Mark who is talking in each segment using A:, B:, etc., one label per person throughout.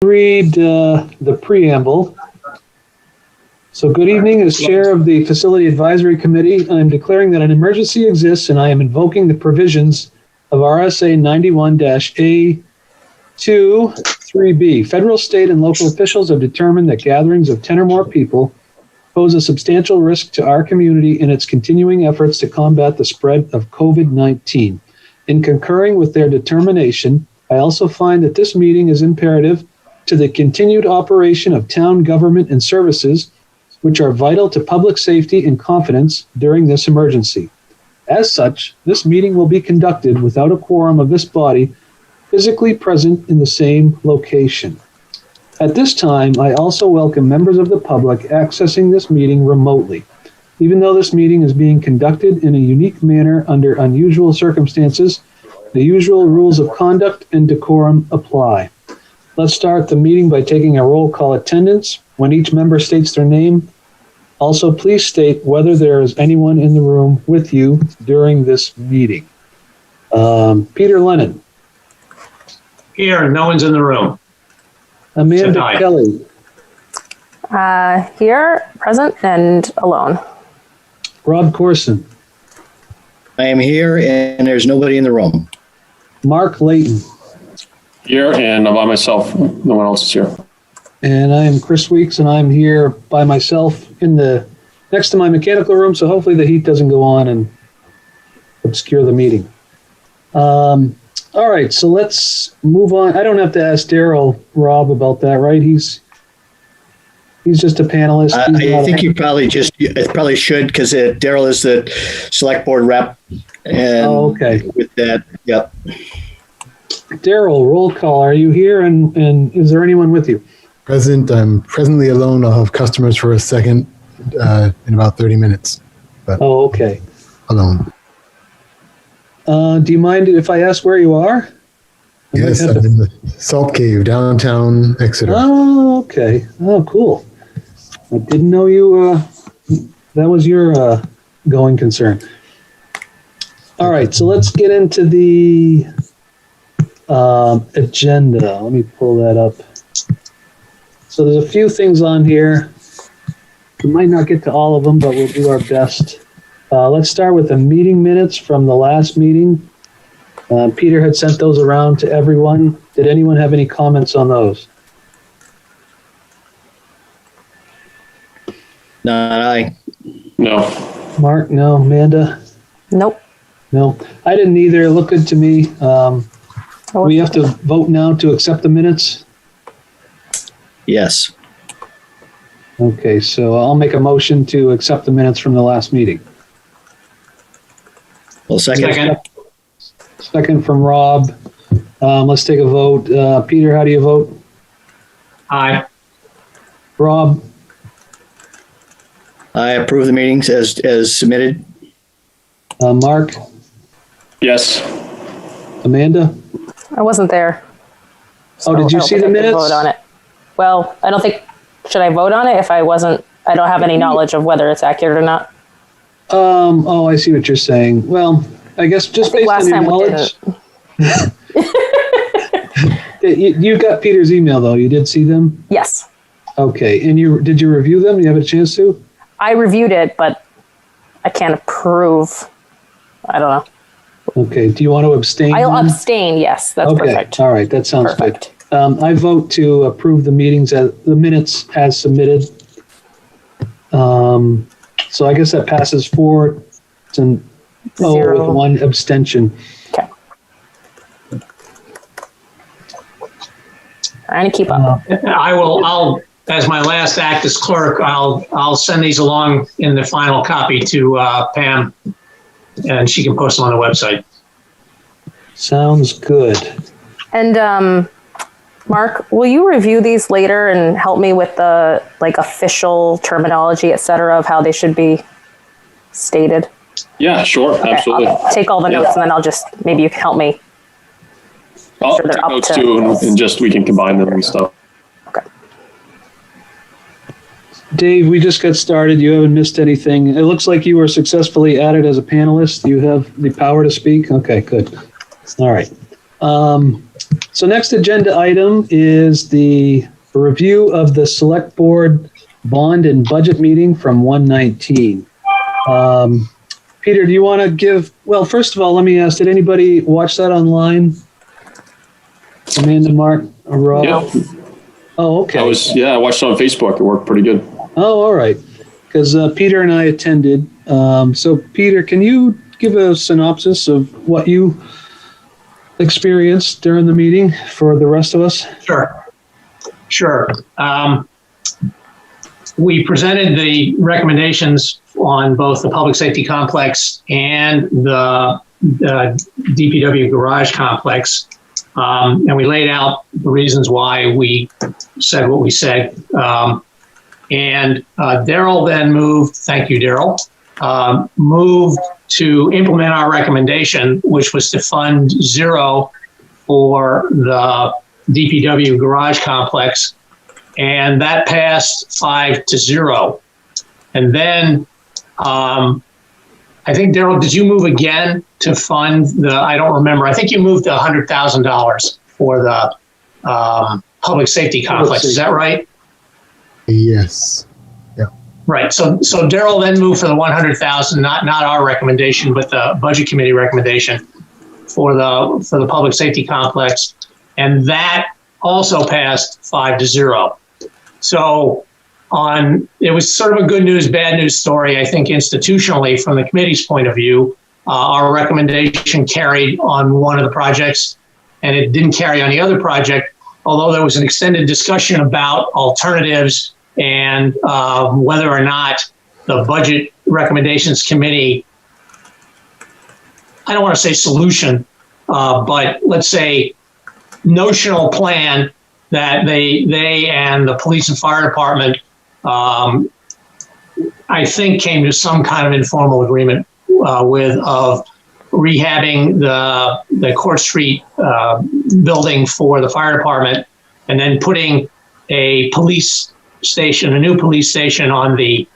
A: Read the preamble. So good evening. As chair of the Facility Advisory Committee, I am declaring that an emergency exists and I am invoking the provisions of RSA 91-A-2-3B. Federal, state, and local officials have determined that gatherings of 10 or more people pose a substantial risk to our community in its continuing efforts to combat the spread of COVID-19. In concurring with their determination, I also find that this meeting is imperative to the continued operation of town government and services, which are vital to public safety and confidence during this emergency. As such, this meeting will be conducted without a quorum of this body physically present in the same location. At this time, I also welcome members of the public accessing this meeting remotely. Even though this meeting is being conducted in a unique manner under unusual circumstances, the usual rules of conduct and decorum apply. Let's start the meeting by taking a roll call attendance. When each member states their name, also please state whether there is anyone in the room with you during this meeting. Peter Lennon.
B: Here, no one's in the room.
A: Amanda Kelly.
C: Here, present and alone.
A: Rob Corson.
D: I am here and there's nobody in the room.
A: Mark Layton.
E: Here, and I'm by myself. No one else is here.
A: And I am Chris Weeks, and I'm here by myself next to my mechanical room, so hopefully the heat doesn't go on and obscure the meeting. All right, so let's move on. I don't have to ask Rob, about that, right? He's just a panelist.
D: I think you probably should, because Daryl is the select board rep. And
A: okay.
D: With that, yep.
A: Daryl, roll call. Are you here? And is there anyone with you?
F: Present. I'm presently alone. I'll have customers for a second in about 30 minutes. But
A: okay.
F: Alone.
A: Do you mind if I ask where you are?
F: Yes, I'm in the Salt Cave, downtown Exeter.
A: Oh, okay. Oh, cool. I didn't know you, that was your going concern. All right, so let's get into the agenda. Let me pull that up. So there's a few things on here. We might not get to all of them, but we'll do our best. Let's start with the meeting minutes from the last meeting. Peter had sent those around to everyone. Did anyone have any comments on those?
D: Not I.
E: No.
A: Mark, no. Amanda?
C: Nope.
A: No. I didn't either. It looked good to me. We have to vote now to accept the minutes?
D: Yes.
A: Okay, so I'll make a motion to accept the minutes from the last meeting.
D: Well, second.
A: Second from Rob. Let's take a vote. Peter, how do you vote?
B: Aye.
A: Rob?
D: I approve the meetings as submitted.
A: Mark?
E: Yes.
A: Amanda?
C: I wasn't there.
A: So did you see the minutes?
C: Vote on it. Well, I don't think, should I vote on it if I don't have any knowledge of whether it's accurate or not?
A: Oh, I see what you're saying. Well, I guess just based on your knowledge. You got Peter's email though. You did see them?
C: Yes.
A: Okay. And did you review them? You have a chance to?
C: I reviewed it, but I can't approve. I don't know.
A: Okay. Do you want to abstain?
C: I'll abstain. Yes, that's
A: okay.
C: Perfect.
A: All right. That sounds
C: perfect.
A: Good. I vote to approve the minutes as submitted. So I guess that passes 4 to 0 with 1 abstention.
C: Okay. Trying to keep up.
B: I'll, as my last act as clerk, I'll send these along in the final copy to Pam, and she can post them on the website.
A: Sounds good.
C: And Mark, will you review these later and help me with the official terminology, et cetera, of how they should be stated?
E: Yeah, sure. Okay, absolutely.
C: I'll take all the notes and then maybe you can help me.
E: I'll take notes too, and just we can combine them and stuff.
C: Okay.
A: Dave, we just got started. You haven't missed anything. It looks like you were successfully added as a panelist. You have the power to speak. Okay, good. All right. So next agenda item is the review of the select board bond and budget meeting from 119. Peter, do you want to give, well, first of all, let me ask, did anybody watch that online? Amanda, Mark, or Rob?
E: Yeah.
A: Oh, okay.
E: I watched it on Facebook. It worked pretty good.
A: Oh, all right. Because Peter and I attended. So Peter, can you give a synopsis of what you experienced during the meeting for the rest of us?
B: Sure. We presented the recommendations on both the public safety complex and the DPW garage complex. And we laid out the reasons why we said what we said. And Daryl then moved, thank you, Daryl, moved to implement our recommendation, which was to fund zero for the DPW garage complex. And that passed 5-0. And then I think, Daryl, did you move again to fund I don't remember. I think you moved $100,000 for the public safety complex. Is that right?
F: Yes. Yeah.
B: Right. So Daryl then moved for the 100,000, not our recommendation, but the budget committee recommendation for the public safety complex. And that also passed 5-0. So it was sort of a good news, bad news story, I think, institutionally from the committee's point of view. Our recommendation carried on one of the projects, and it didn't carry on the other project, although there was an extended discussion about alternatives and whether or not the budget recommendations committee, I don't want to say solution, but let's say notional plan that they and the police and fire department, I think, came to some kind of informal agreement of rehabbing the Court Street building for the fire department, and then putting a new police station on the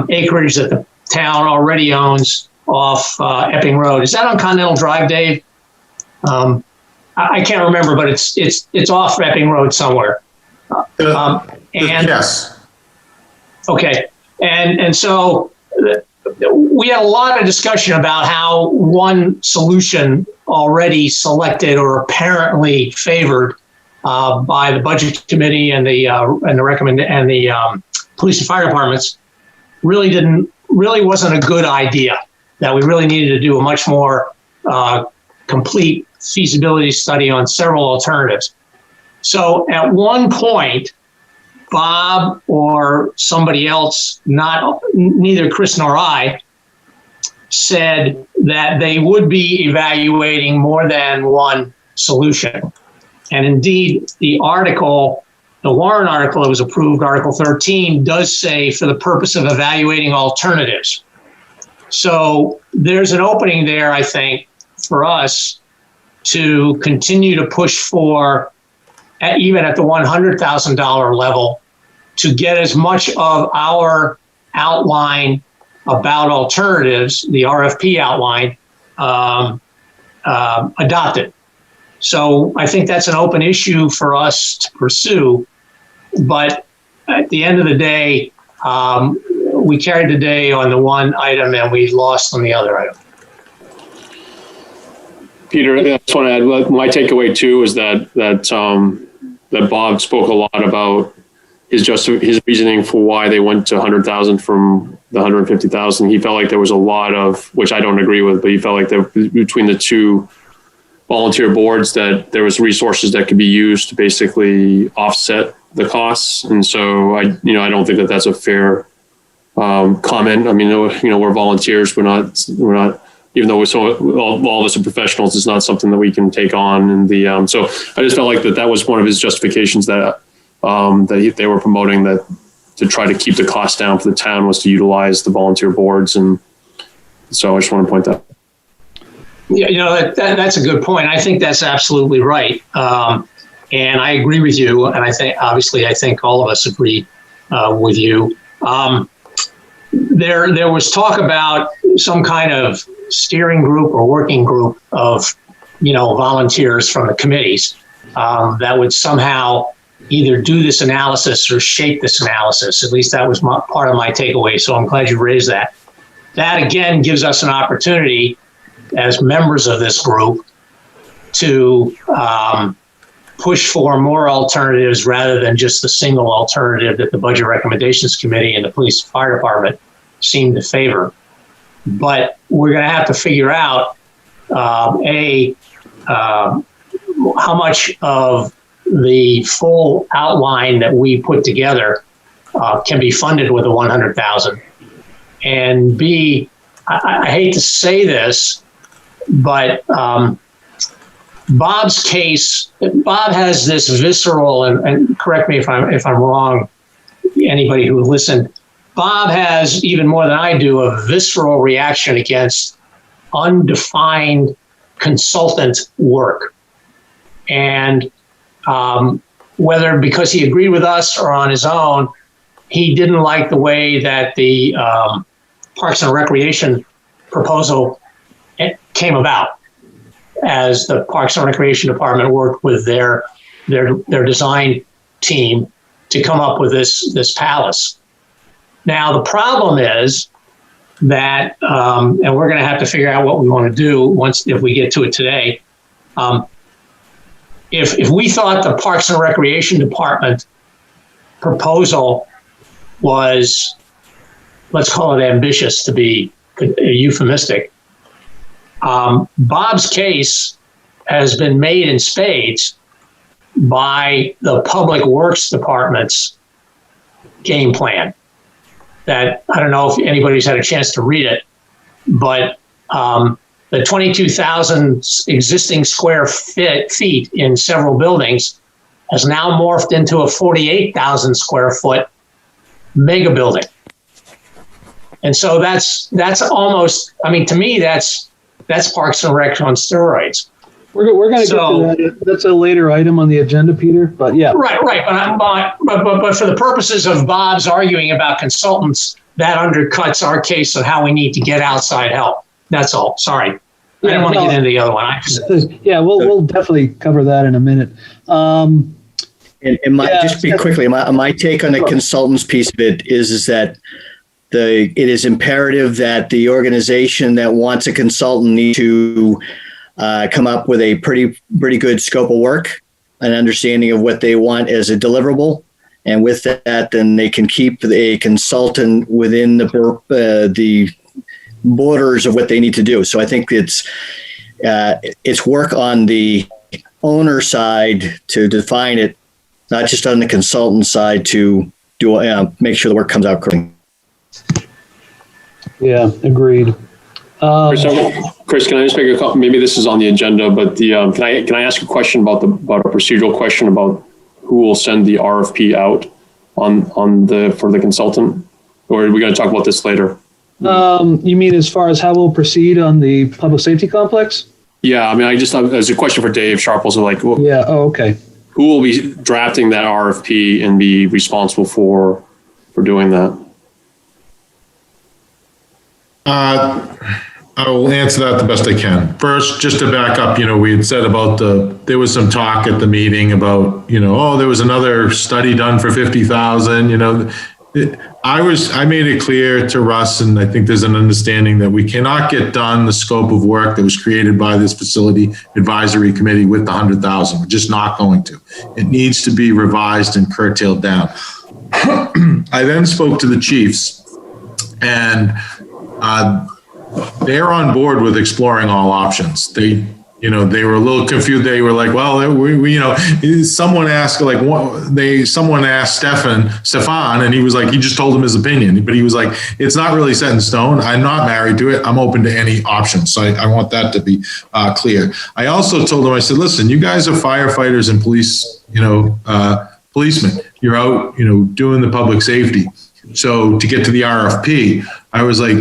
B: acreage that the town already owns off Epping Road. Is that on Continental Drive, Dave? I can't remember, but it's off Epping Road somewhere.
G: Yes.
B: Okay, and so we had a lot of discussion about how one solution already selected or apparently favored by the budget committee and the police and fire departments really wasn't a good idea. That we really needed to do a much more complete feasibility study on several alternatives. So at one point, Bob or somebody else, neither Chris nor I, said that they would be evaluating more than one solution. And indeed, the Warren article that was approved, Article 13, does say for the purpose of evaluating alternatives. So there's an opening there, I think, for us to continue to push for, even at the $100,000 level, to get as much of our outline about alternatives, the RFP outline, adopted. So I think that's an open issue for us to pursue. But at the end of the day, we carried the day on the one item and we lost on the other item.
E: Peter, I just want to add, my takeaway too is that Bob spoke a lot about his reasoning for why they went to 100,000 from the 150,000. He felt like there was a lot of, which I don't agree with, but he felt like there, between the two volunteer boards, that there was resources that could be used to basically offset the costs. And so I don't think that that's a fair comment. I mean, we're volunteers. We're not, even though all of us are professionals, it's not something that we can take on. And so I just felt like that was one of his justifications that they were promoting, that to try to keep the cost down for the town was to utilize the volunteer boards. And so I just want to point that.
B: Yeah, that's a good point. I think that's absolutely right. And I agree with you. And I think all of us agree with you. There was talk about some kind of steering group or working group of, volunteers from the committees. that would somehow either do this analysis or shape this analysis. At least that was part of my takeaway. So I'm glad you raised that. That again gives us an opportunity as members of this group to push for more alternatives rather than just the single alternative that the Budget Recommendations Committee and the Police and Fire Department seem to favor. But we're going to have to figure out, how much of the full outline that we put together can be funded with the 100,000. And B, I hate to say this, but Bob's case, Bob has this visceral, and correct me if I'm wrong, anybody who listened, Bob has, even more than I do, a visceral reaction against undefined consultant work. And whether because he agreed with us or on his own, he didn't like the way that the Parks and Recreation proposal came about, as the Parks and Recreation Department worked with their design team to come up with this palace. Now, the problem is that, and we're going to have to figure out what we want to do if we get to it today. If we thought the Parks and Recreation Department proposal was, let's call it ambitious to be euphemistic, Bob's case has been made in spades by the Public Works Department's game plan. That, I don't know if anybody's had a chance to read it, but the 22,000 existing square feet in several buildings has now morphed into a 48,000 square foot mega building. And so that's almost, I mean, to me, that's Parks and Rec on steroids.
A: We're going to get to that. That's a later item on the agenda, Peter. But yeah,
B: right. But for the purposes of Bob's arguing about consultants, that undercuts our case of how we need to get outside help. That's all. Sorry, I didn't want to get into the other one.
A: Yeah, we'll definitely cover that in a minute.
D: Just be quickly, my take on the consultants piece of it is that it is imperative that the organization that wants a consultant need to come up with a pretty good scope of work, an understanding of what they want as a deliverable. And with that, then they can keep a consultant within the borders of what they need to do. So I think it's work on the owner side to define it, not just on the consultant side to do make sure the work comes out correctly.
A: Yeah, agreed.
E: Chris, can I just make a comment? Maybe this is on the agenda, but can I ask a question about a procedural question about who will send the RFP out for the consultant, or are we going to talk about this later?
A: You mean as far as how we'll proceed on the public safety complex? Yeah,
E: I mean, as a question for Dave Sharples,
A: yeah. Oh, okay.
E: Who will be drafting that RFP and be responsible for doing that?
G: I will answer that the best I can. First, just to back up, we had said there was some talk at the meeting about, there was another study done for 50,000, I made it clear to Russ, and I think there's an understanding that we cannot get done the scope of work that was created by this facility advisory committee with the 100,000. We're just not going to. It needs to be revised and curtailed down. I then spoke to the chiefs, and they're on board with exploring all options. They were a little confused. They were like, well, someone asked Stefan, and he was like, he just told him his opinion, but he was like, it's not really set in stone. I'm not married to it. I'm open to any option. So I want that to be clear. I also told him, I said, listen, you guys are firefighters and police, policemen. You're out, doing the public safety. So to get to the RFP, I was like,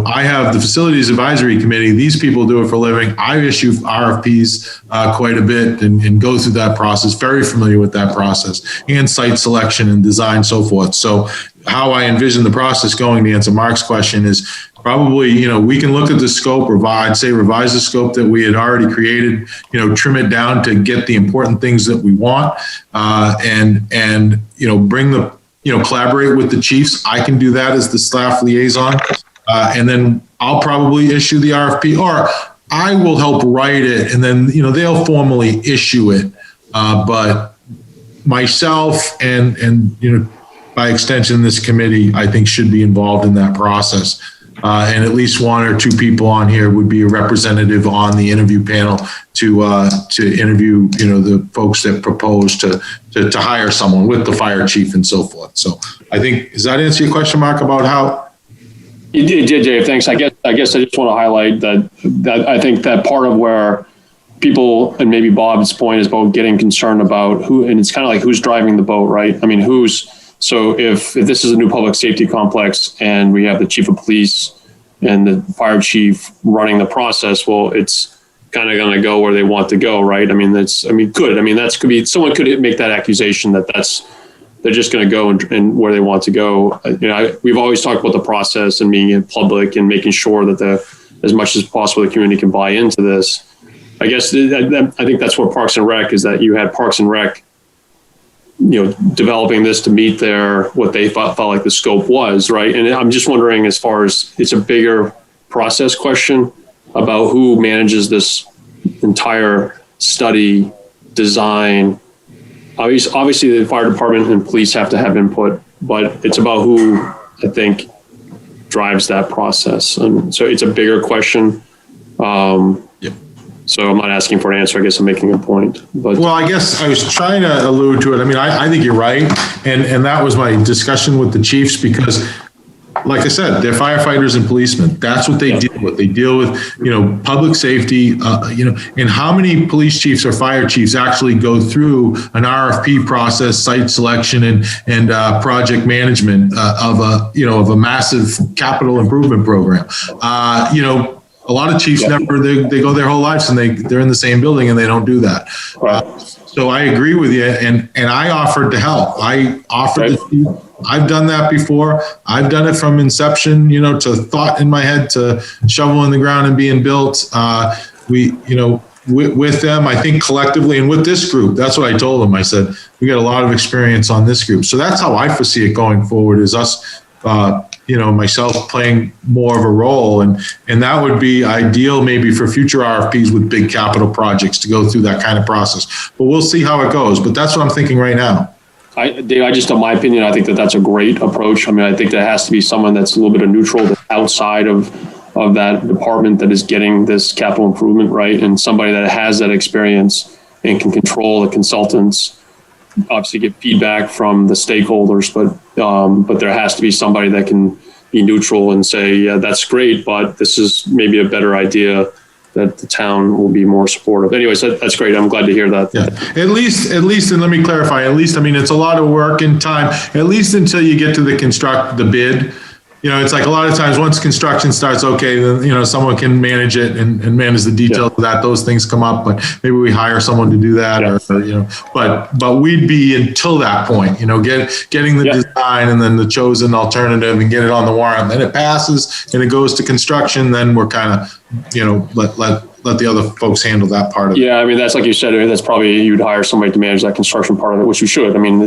G: I have the facilities advisory committee. These people do it for a living. I issue RFPs quite a bit and go through that process, very familiar with that process, and site selection and design, so forth. So how I envision the process going, to answer Mark's question, is probably, we can look at the scope, revise the scope that we had already created, trim it down to get the important things that we want, and bring the, collaborate with the chiefs. I can do that as the staff liaison. And then I'll probably issue the RFP, or I will help write it, and then, they'll formally issue it. But myself and by extension, this committee, I think, should be involved in that process. And at least one or two people on here would be a representative on the interview panel to interview, the folks that propose to hire someone with the fire chief and so forth. So I think, does that answer your question, Mark, about how?
E: You did, Dave. Thanks. I guess I just want to highlight that I think that part of where people, and maybe Bob's point, is about getting concerned about who, and it's kind of like who's driving the boat, right? I mean, so if this is a new public safety complex and we have the chief of police and the fire chief running the process, well, it's kind of going to go where they want to go, right? I mean, could be, someone could make that accusation that they're just going to go and where they want to go. We've always talked about the process and being in public and making sure that as much as possible, the community can buy into this. I guess I think that's what Parks and Rec is, that you had Parks and Rec, developing this to meet what they felt like the scope was, right? And I'm just wondering, as far as it's a bigger process question about who manages this entire study design. Obviously the fire department and police have to have input, but it's about who, I think, drives that process. And so it's a bigger question. So I'm not asking for an answer. I guess I'm making a point. But
G: well, I guess I was trying to allude to it. I mean, I think you're right, and that was my discussion with the chiefs, because, like I said, they're firefighters and policemen. That's what they deal with. They deal with public safety. And how many police chiefs or fire chiefs actually go through an RFP process, site selection, and project management of a massive capital improvement program? A lot of chiefs never, they go their whole lives and they're in the same building and they don't do that. So I agree with you. And I offered to help. I've done that before. I've done it from inception, to thought in my head to shovel in the ground and being built. With them, I think collectively, and with this group, that's what I told them. I said, we got a lot of experience on this group. So that's how I foresee it going forward, is us, myself playing more of a role. And that would be ideal maybe for future RFPs with big capital projects to go through that kind of process. But we'll see how it goes. But that's what I'm thinking right now.
E: Dave, in my opinion, I think that's a great approach. I mean, I think there has to be someone that's a little bit of neutral, that's outside of that department that is getting this capital improvement, right? And somebody that has that experience and can control the consultants, obviously get feedback from the stakeholders, but there has to be somebody that can be neutral and say, yeah, that's great, but this is maybe a better idea that the town will be more supportive. Anyways, that's great. I'm glad to hear that.
G: Yeah. At least, and let me clarify, I mean, it's a lot of work and time, at least until you get to the bid. It's like a lot of times once construction starts, okay, then, someone can manage it and manage the details of that. Those things come up, but maybe we hire someone to do that, but we'd be until that point, getting the design and then the chosen alternative and get it on the warrant. Then it passes and it goes to construction. Then we're kind of, let the other folks handle that part of it.
E: Yeah, I mean, that's like you said, that's probably, you'd hire somebody to manage that construction part of it, which you should. I mean,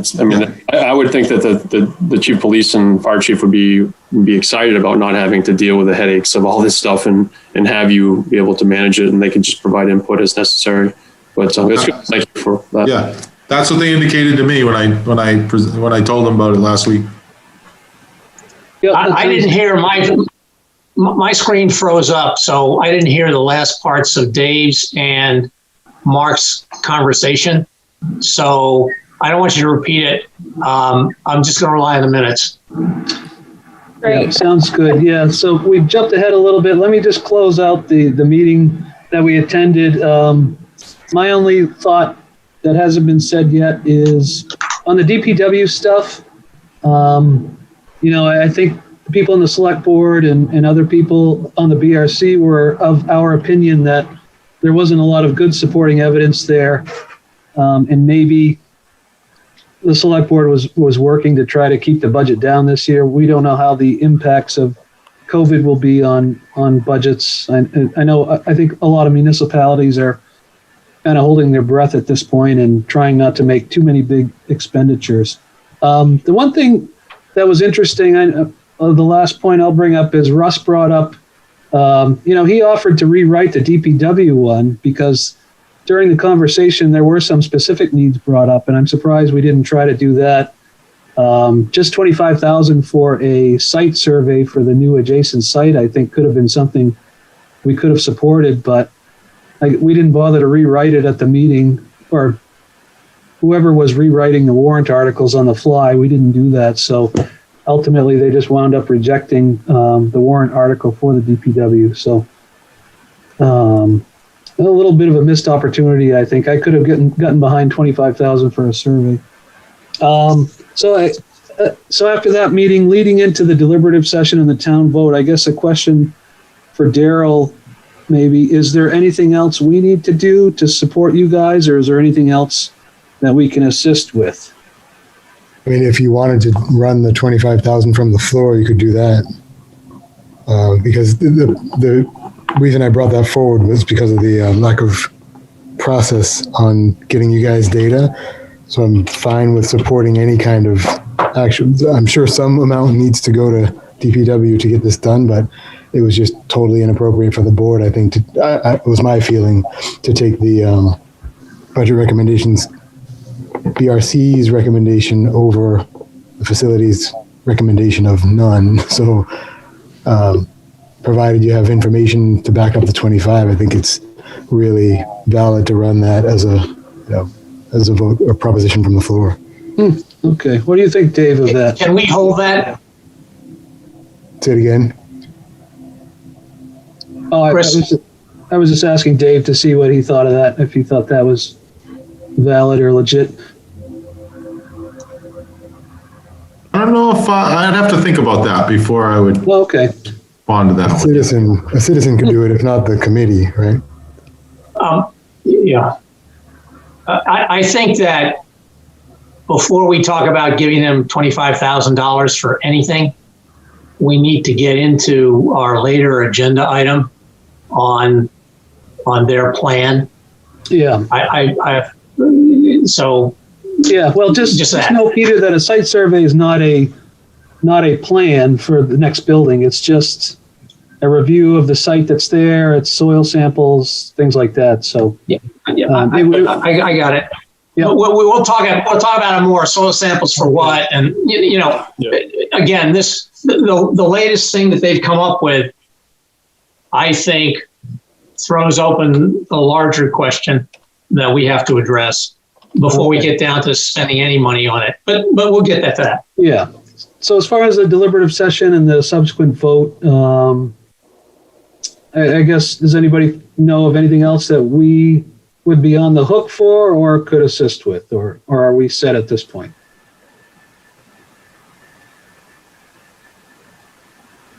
E: I would think that the chief of police and fire chief would be excited about not having to deal with the headaches of all this stuff and have you be able to manage it, and they can just provide input as necessary. But it's good. Thank you for that.
G: Yeah, that's what they indicated to me when I told them about it last week.
B: Yeah, I didn't hear my screen froze up, so I didn't hear the last parts of Dave's and Mark's conversation. So I don't want you to repeat it. I'm just going to rely on the minutes.
C: Great.
A: Yeah, sounds good. Yeah, so we've jumped ahead a little bit. Let me just close out the meeting that we attended. My only thought that hasn't been said yet is on the DPW stuff. I think the people in the select board and other people on the BRC were of our opinion that there wasn't a lot of good supporting evidence there. And maybe the select board was working to try to keep the budget down this year. We don't know how the impacts of COVID will be on budgets. I think a lot of municipalities are kind of holding their breath at this point and trying not to make too many big expenditures. The one thing that was interesting, the last point I'll bring up is Russ brought up, he offered to rewrite the DPW one because during the conversation there were some specific needs brought up, and I'm surprised we didn't try to do that. Just $25,000 for a site survey for the new adjacent site, I think could have been something we could have supported, but we didn't bother to rewrite it at the meeting, or whoever was rewriting the warrant articles on the fly, we didn't do that. So ultimately they just wound up rejecting the warrant article for the DPW. So a little bit of a missed opportunity, I think. I could have gotten behind $25,000 for a survey. So after that meeting, leading into the deliberative session and the town vote, I guess a question for Daryl, maybe, is there anything else we need to do to support you guys, or is there anything else that we can assist with?
F: I mean, if you wanted to run the 25,000 from the floor, you could do that. Because the reason I brought that forward was because of the lack of process on getting you guys data. So I'm fine with supporting any kind of action. I'm sure some amount needs to go to DPW to get this done, but it was just totally inappropriate for the board, I think. It was my feeling to take the budget recommendations, BRC's recommendation over the facility's recommendation of none. So provided you have information to back up the 25, I think it's really valid to run that as a vote or proposition from the floor.
A: Okay. What do you think, Dave, of that?
B: Can we hold that?
F: Say it again.
A: Oh, I was just asking Dave to see what he thought of that, if he thought that was valid or legit.
G: I don't know if I'd have to think about that before I would
A: Well, okay.
G: respond to that.
F: A citizen could do it, if not the committee, right?
B: Yeah. I think that before we talk about giving them $25,000 for anything, we need to get into our later agenda item on their plan.
A: Yeah. Yeah. Well, just know, Peter, that a site survey is not a plan for the next building. It's just a review of the site that's there, its soil samples, things like that. So
B: I got it.
A: Yeah.
B: We'll talk about it more. Soil samples for what? And again, the latest thing that they've come up with, I think, throws open a larger question that we have to address before we get down to spending any money on it. But we'll get to that.
A: Yeah. So as far as the deliberative session and the subsequent vote, I guess, does anybody know of anything else that we would be on the hook for or could assist with, or are we set at this point?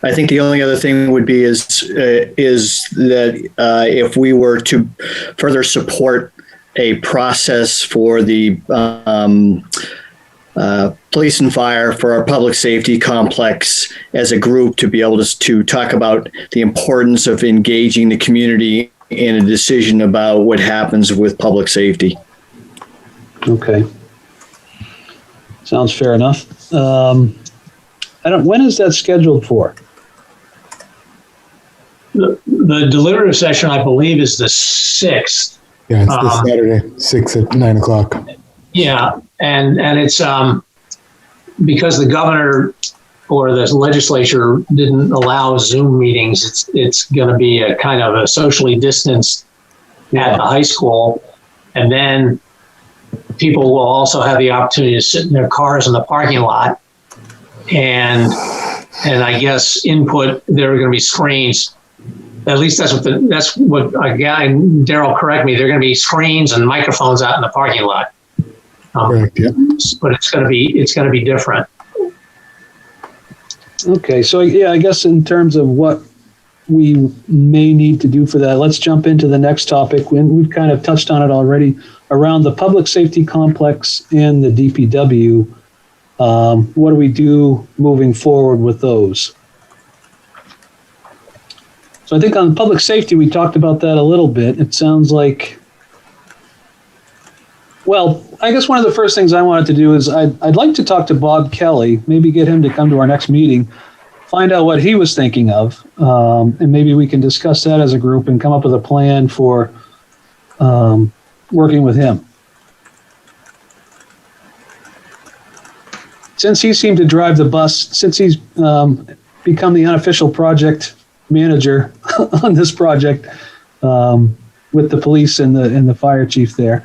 D: I think the only other thing would be is that if we were to further support a process for the police and fire, for our public safety complex as a group, to be able to talk about the importance of engaging the community in a decision about what happens with public safety.
A: Okay. Sounds fair enough. When is that scheduled for?
B: The deliberative session, I believe, is the 6th.
F: Yeah, it's this Saturday, 6 at 9 o'clock.
B: Yeah, and it's because the governor or the legislature didn't allow Zoom meetings. It's going to be a kind of a socially distanced at the high school, and then people will also have the opportunity to sit in their cars in the parking lot, and I guess input. There are going to be screens. At least that's what a guy, Daryl, correct me. There are going to be screens and microphones out in the parking lot.
F: Correct, yeah.
B: But it's going to be different.
A: Okay, so yeah, I guess in terms of what we may need to do for that. Let's jump into the next topic. We've kind of touched on it already around the public safety complex and the DPW. What do we do moving forward with those? So I think on public safety, we talked about that a little bit. It sounds like, well, I guess one of the first things I wanted to do is I'd like to talk to Bob Kelly, maybe get him to come to our next meeting, find out what he was thinking of, and maybe we can discuss that as a group and come up with a plan for working with him. Since he seemed to drive the bus, since he's become the unofficial project manager on this project with the police and the fire chief there.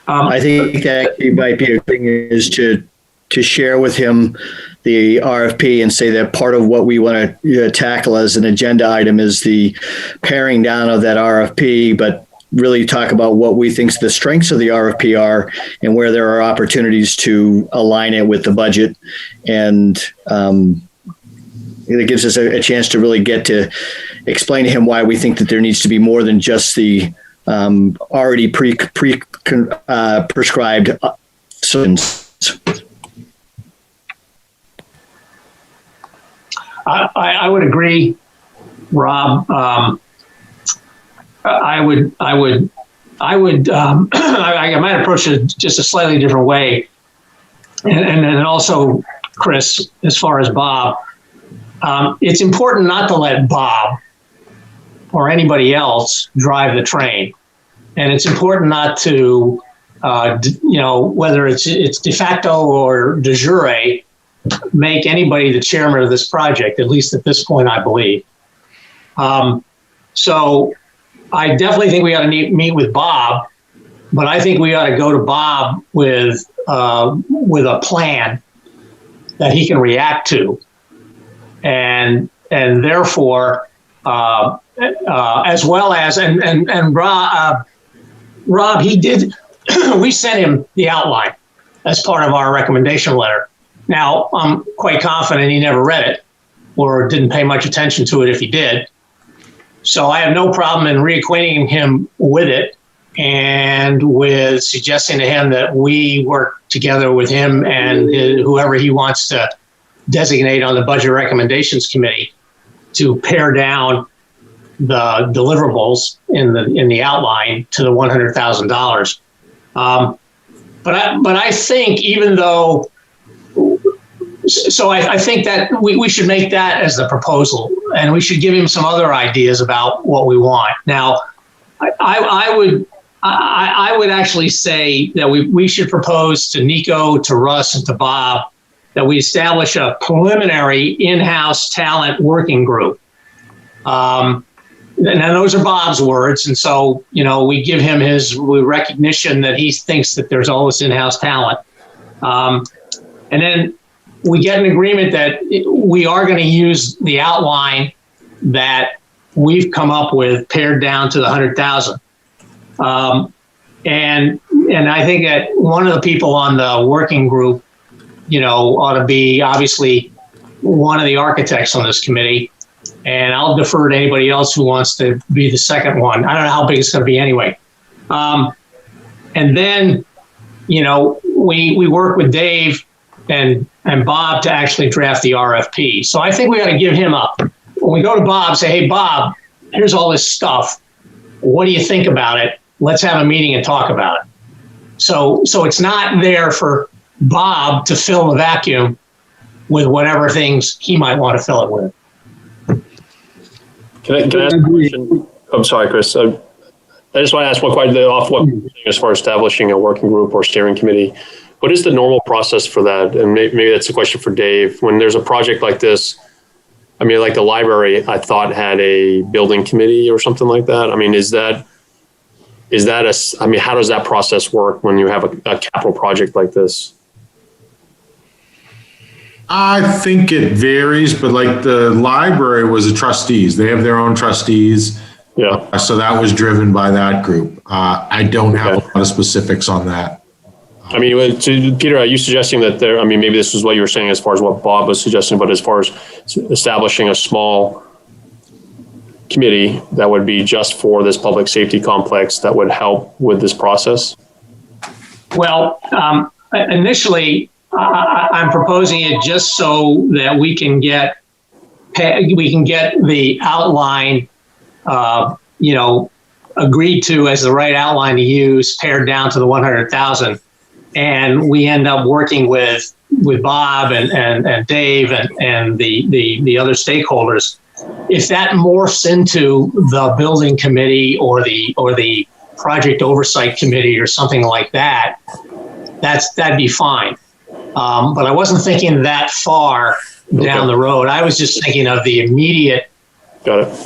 D: I think that might be a thing is to share with him the RFP and say that part of what we want to tackle as an agenda item is the paring down of that RFP, but really talk about what we think the strengths of the RFP are and where there are opportunities to align it with the budget. And it gives us a chance to really get to explain to him why we think that there needs to be more than just the already prescribed solutions.
B: I would agree, Rob. I might approach it just a slightly different way, and then also, Chris, as far as Bob, it's important not to let Bob or anybody else drive the train, and it's important not to, whether it's de facto or de jure, make anybody the chairman of this project. At least at this point, I believe. So I definitely think we ought to meet with Bob, but I think we ought to go to Bob with a plan that he can react to, and therefore, as well as and Rob, he did. We sent him the outline as part of our recommendation letter. Now, I'm quite confident he never read it or didn't pay much attention to it if he did. So I have no problem in reacquainting him with it and with suggesting to him that we work together with him and whoever he wants to designate on the Budget Recommendations Committee to pare down the deliverables in the outline to the $100,000. But I think even though, so I think that we should make that as the proposal, and we should give him some other ideas about what we want. Now, I would actually say that we should propose to Nico, to Russ, and to Bob that we establish a preliminary in-house talent working group. And those are Bob's words, and so we give him his recognition that he thinks that there's all this in-house talent, and then we get an agreement that we are going to use the outline that we've come up with, pared down to the 100,000. And I think that one of the people on the working group, ought to be obviously one of the architects on this committee. And I'll defer to anybody else who wants to be the second one. I don't know how big it's going to be anyway. And then, we work with Dave and Bob to actually draft the RFP. So I think we got to give him up. When we go to Bob, say, hey, Bob, here's all this stuff. What do you think about it? Let's have a meeting and talk about it. So it's not there for Bob to fill the vacuum with whatever things he might want to fill it with.
E: Can I ask a question? I'm sorry, Chris. I just want to ask one question as far as establishing a working group or steering committee. What is the normal process for that? And maybe that's a question for Dave. When there's a project like this, I mean, like the library, I thought had a building committee or something like that. I mean, how does that process work when you have a capital project like this?
G: I think it varies, but like the library was the trustees. They have their own trustees.
E: Yeah.
G: So that was driven by that group. I don't have a lot of specifics on that.
E: I mean, Peter, are you suggesting that there, I mean, maybe this is what you were saying as far as what Bob was suggesting, but as far as establishing a small committee that would be just for this public safety complex that would help with this process?
B: Well, initially, I'm proposing it just so that we can get the outline, agreed to as the right outline to use, pared down to the 100,000, and we end up working with Bob and Dave and the other stakeholders. If that morphs into the building committee or the project oversight committee or something like that, that'd be fine. But I wasn't thinking that far down the road. I was just thinking of the immediate,
E: Got it.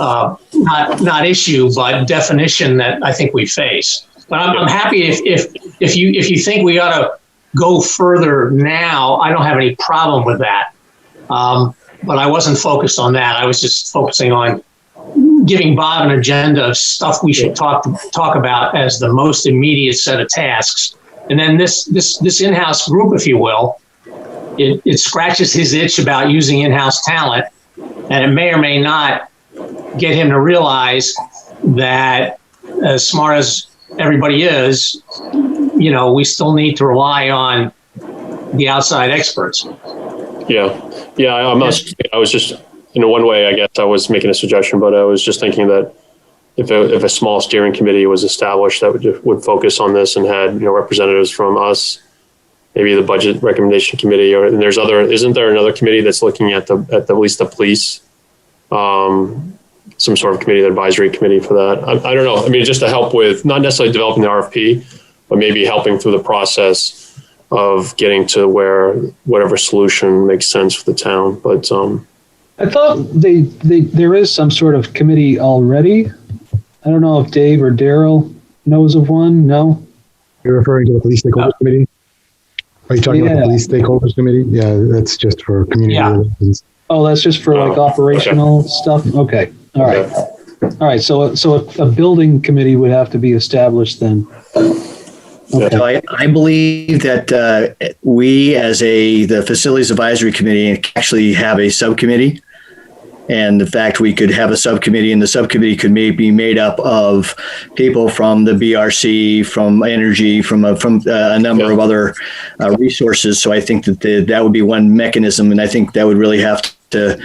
B: not issue, but definition that I think we face. But I'm happy if you think we ought to go further now. I don't have any problem with that. But I wasn't focused on that. I was just focusing on giving Bob an agenda of stuff we should talk about as the most immediate set of tasks. And then this in-house group, if you will, it scratches his itch about using in-house talent, and it may or may not get him to realize that, as smart as everybody is, we still need to rely on the outside experts.
E: Yeah. I'm not. I was just, in one way, I guess I was making a suggestion, but I was just thinking that if a small steering committee was established that would focus on this and had representatives from us, maybe the budget recommendation committee, isn't there another committee that's looking at at least the police, some sort of committee, the advisory committee for that. I don't know. I mean, just to help with not necessarily developing the RFP, but maybe helping through the process of getting to whatever solution makes sense for the town. But
A: I thought there is some sort of committee already. I don't know if Dave or Daryl knows of one. No?
F: You're referring to the police stakeholders committee? Are you talking about the police stakeholders committee? Yeah, that's just for community relations.
A: Oh, that's just for operational stuff? Okay. All right. All right. So a building committee would have to be established then. Okay.
D: So I believe that we, as the Facilities Advisory Committee, actually have a subcommittee. And in fact, we could have a subcommittee, and the subcommittee could be made up of people from the BRC, from energy, from a number of other resources. So I think that would be one mechanism, and I think that would really have to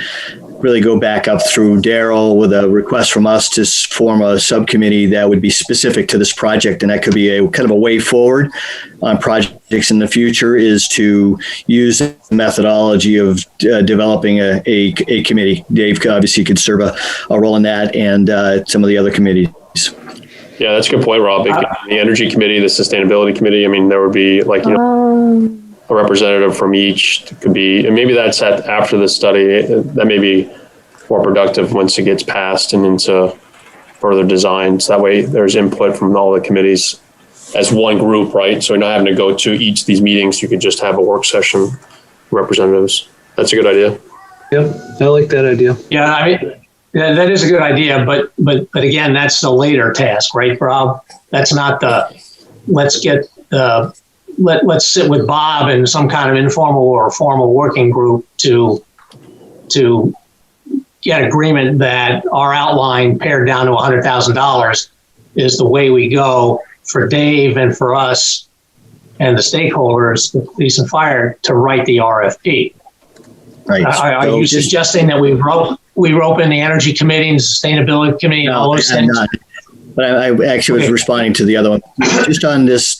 D: really go back up through Daryl with a request from us to form a subcommittee that would be specific to this project. And that could be a kind of a way forward on projects in the future, is to use the methodology of developing a committee. Dave obviously could serve a role in that, and some of the other committees.
E: Yeah, that's a good point, Rob. The energy committee, the sustainability committee, I mean, there would be a representative from each. Could be, and maybe that's after the study. That may be more productive once it gets passed and into further designs. That way there's input from all the committees as one group, right? So you're not having to go to each of these meetings. You could just have a work session, representatives. That's a good idea.
A: Yep, I like that idea.
B: Yeah, I mean, that is a good idea, but again, that's the later task, right, Rob? That's not let's sit with Bob in some kind of informal or formal working group to get agreement that our outline pared down to $100,000 is the way we go for Dave and for us and the stakeholders, the police and fire, to write the RFP.
D: Right.
B: Are you suggesting that we rope in the energy committee and sustainability committee and all those things?
D: Not. But I actually was responding to the other one. Just on this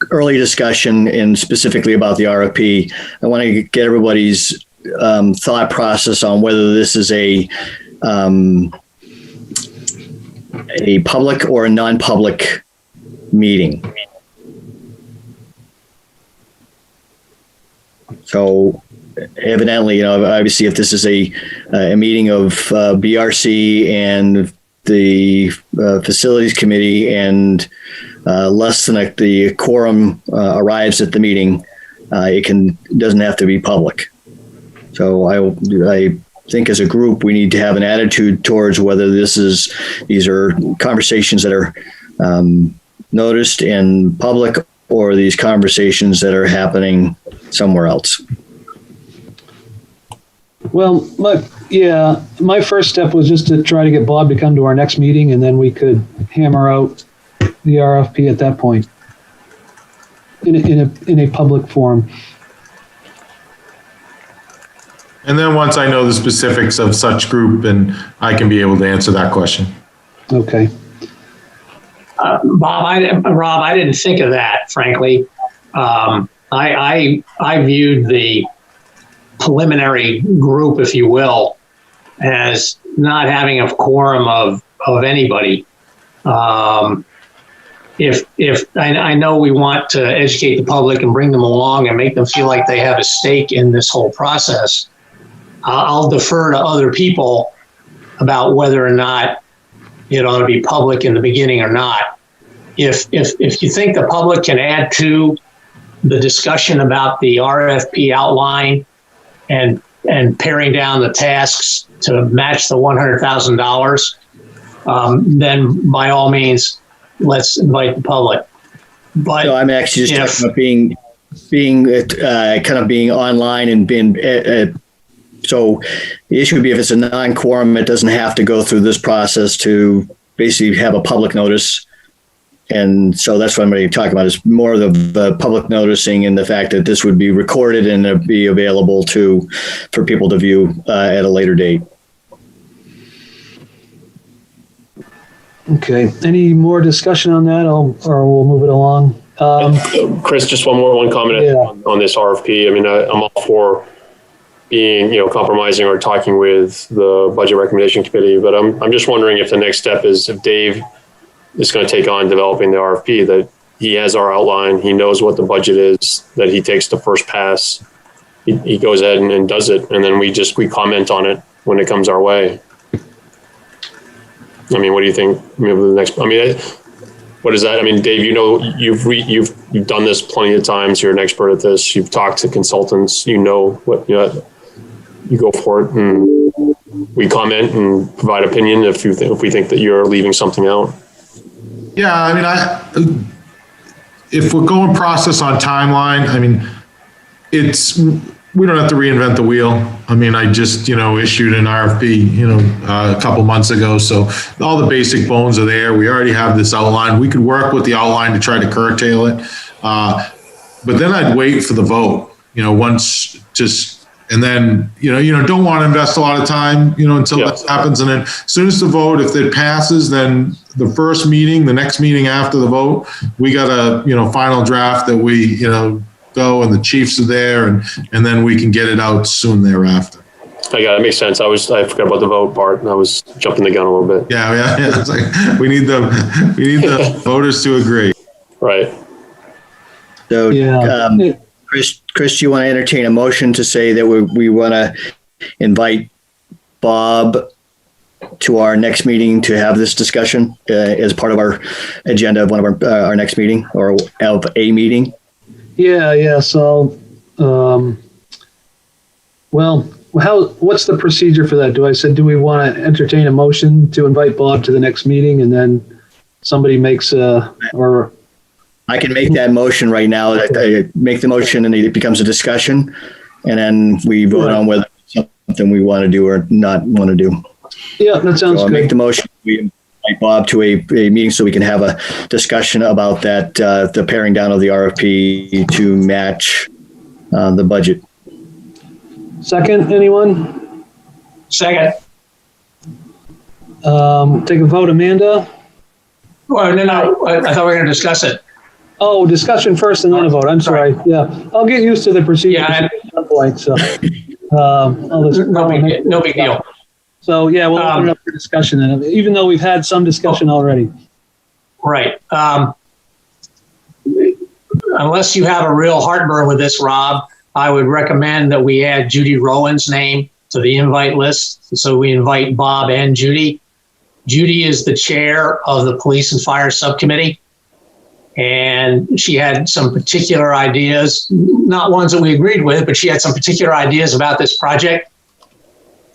D: early discussion, and specifically about the RFP, I want to get everybody's thought process on whether this is a public or a non-public meeting. So evidently, obviously, if this is a meeting of BRC and the facilities committee, and less than the quorum arrives at the meeting, it doesn't have to be public. So I think as a group, we need to have an attitude towards whether these are conversations that are noticed in public or these conversations that are happening somewhere else?
A: Well, my first step was just to try to get Bob to come to our next meeting, and then we could hammer out the RFP at that point in a public forum.
G: And then once I know the specifics of such group, and I can be able to answer that question.
A: Okay.
B: Rob, I didn't think of that, frankly. I viewed the preliminary group, if you will, as not having a quorum of anybody. If I know we want to educate the public and bring them along and make them feel like they have a stake in this whole process, I'll defer to other people about whether or not it ought to be public in the beginning or not. If you think the public can add to the discussion about the RFP outline and paring down the tasks to match the $100,000, then by all means, let's invite the public. But
D: So I'm actually just talking about being kind of being online and being. So the issue would be if it's a non-quorum, it doesn't have to go through this process to basically have a public notice. And so that's what I'm really talking about, is more of the public noticing and the fact that this would be recorded and it'd be available for people to view at a later date.
A: Okay. Any more discussion on that, or we'll move it along?
E: Chris, just one comment on this RFP. I mean, I'm all for being, compromising or talking with the budget recommendation committee, but I'm just wondering if the next step is, if Dave is going to take on developing the RFP, that he has our outline, he knows what the budget is, that he takes the first pass, he goes ahead and does it, and then we comment on it when it comes our way. I mean, what do you think? What is that? I mean, Dave, you've done this plenty of times. You're an expert at this. You've talked to consultants. You go for it, and we comment and provide opinion if we think that you're leaving something out.
G: Yeah, I mean, if we're going process on timeline, I mean, we don't have to reinvent the wheel. I mean, I just, issued an RFP, a couple months ago. So all the basic bones are there. We already have this outline. We could work with the outline to try to curtail it. But then I'd wait for the vote, and then, don't want to invest a lot of time, until that happens. And then as soon as the vote, if it passes, then the next meeting after the vote, we got a, final draft that we, go, and the chiefs are there, and then we can get it out soon thereafter.
E: I got it. Makes sense. I forgot about the vote part, and I was jumping the gun a little bit.
G: Yeah. It's like, we need the voters to agree.
E: Right.
D: So, Chris, do you want to entertain a motion to say that we want to invite Bob to our next meeting to have this discussion as part of our agenda of one of our next meeting, or of a meeting?
A: Yeah. So, what's the procedure for that? Do we want to entertain a motion to invite Bob to the next meeting, and then somebody makes or?
D: I can make that motion right now. I make the motion, and it becomes a discussion, and then we vote on whether it's something we want to do or not want to do.
A: Yeah, that sounds good. I'll
D: make the motion. We invite Bob to a meeting so we can have a discussion about that, the paring down of the RFP to match the budget.
A: Second, anyone?
B: Second.
A: Take a vote, Amanda.
B: Well, no, I thought we were going to discuss it.
A: Oh, discussion first and then a vote. I'm sorry. Yeah, I'll get used to the procedure.
B: Yeah,
A: at some point. So,
B: no big deal.
A: So yeah, we'll open it up for discussion, and even though we've had some discussion already.
B: Right. Unless you have a real heartburn with this, Rob, I would recommend that we add Judy Rowan's name to the invite list. So we invite Bob and Judy. Judy is the chair of the Police and Fire Subcommittee. And she had some particular ideas, not ones that we agreed with, but she had some particular ideas about this project.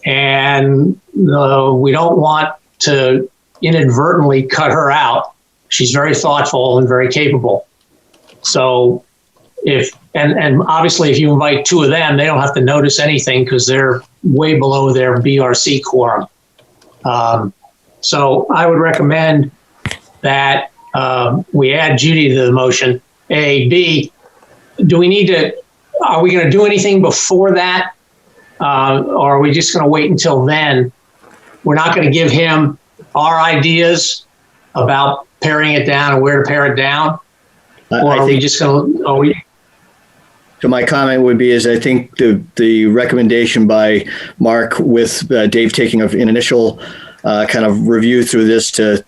B: And we don't want to inadvertently cut her out She's very thoughtful and very capable. So and obviously if you invite two of them, they don't have to notice anything because they're way below their BRC quorum. So I would recommend that we add Judy to the motion. A. B, are we going to do anything before that? Or are we just going to wait until then? We're not going to give him our ideas about paring it down and where to pare it down? Or are we just going to...
D: So my comment would be is I think the recommendation by Mark with Dave taking an initial kind of review through this to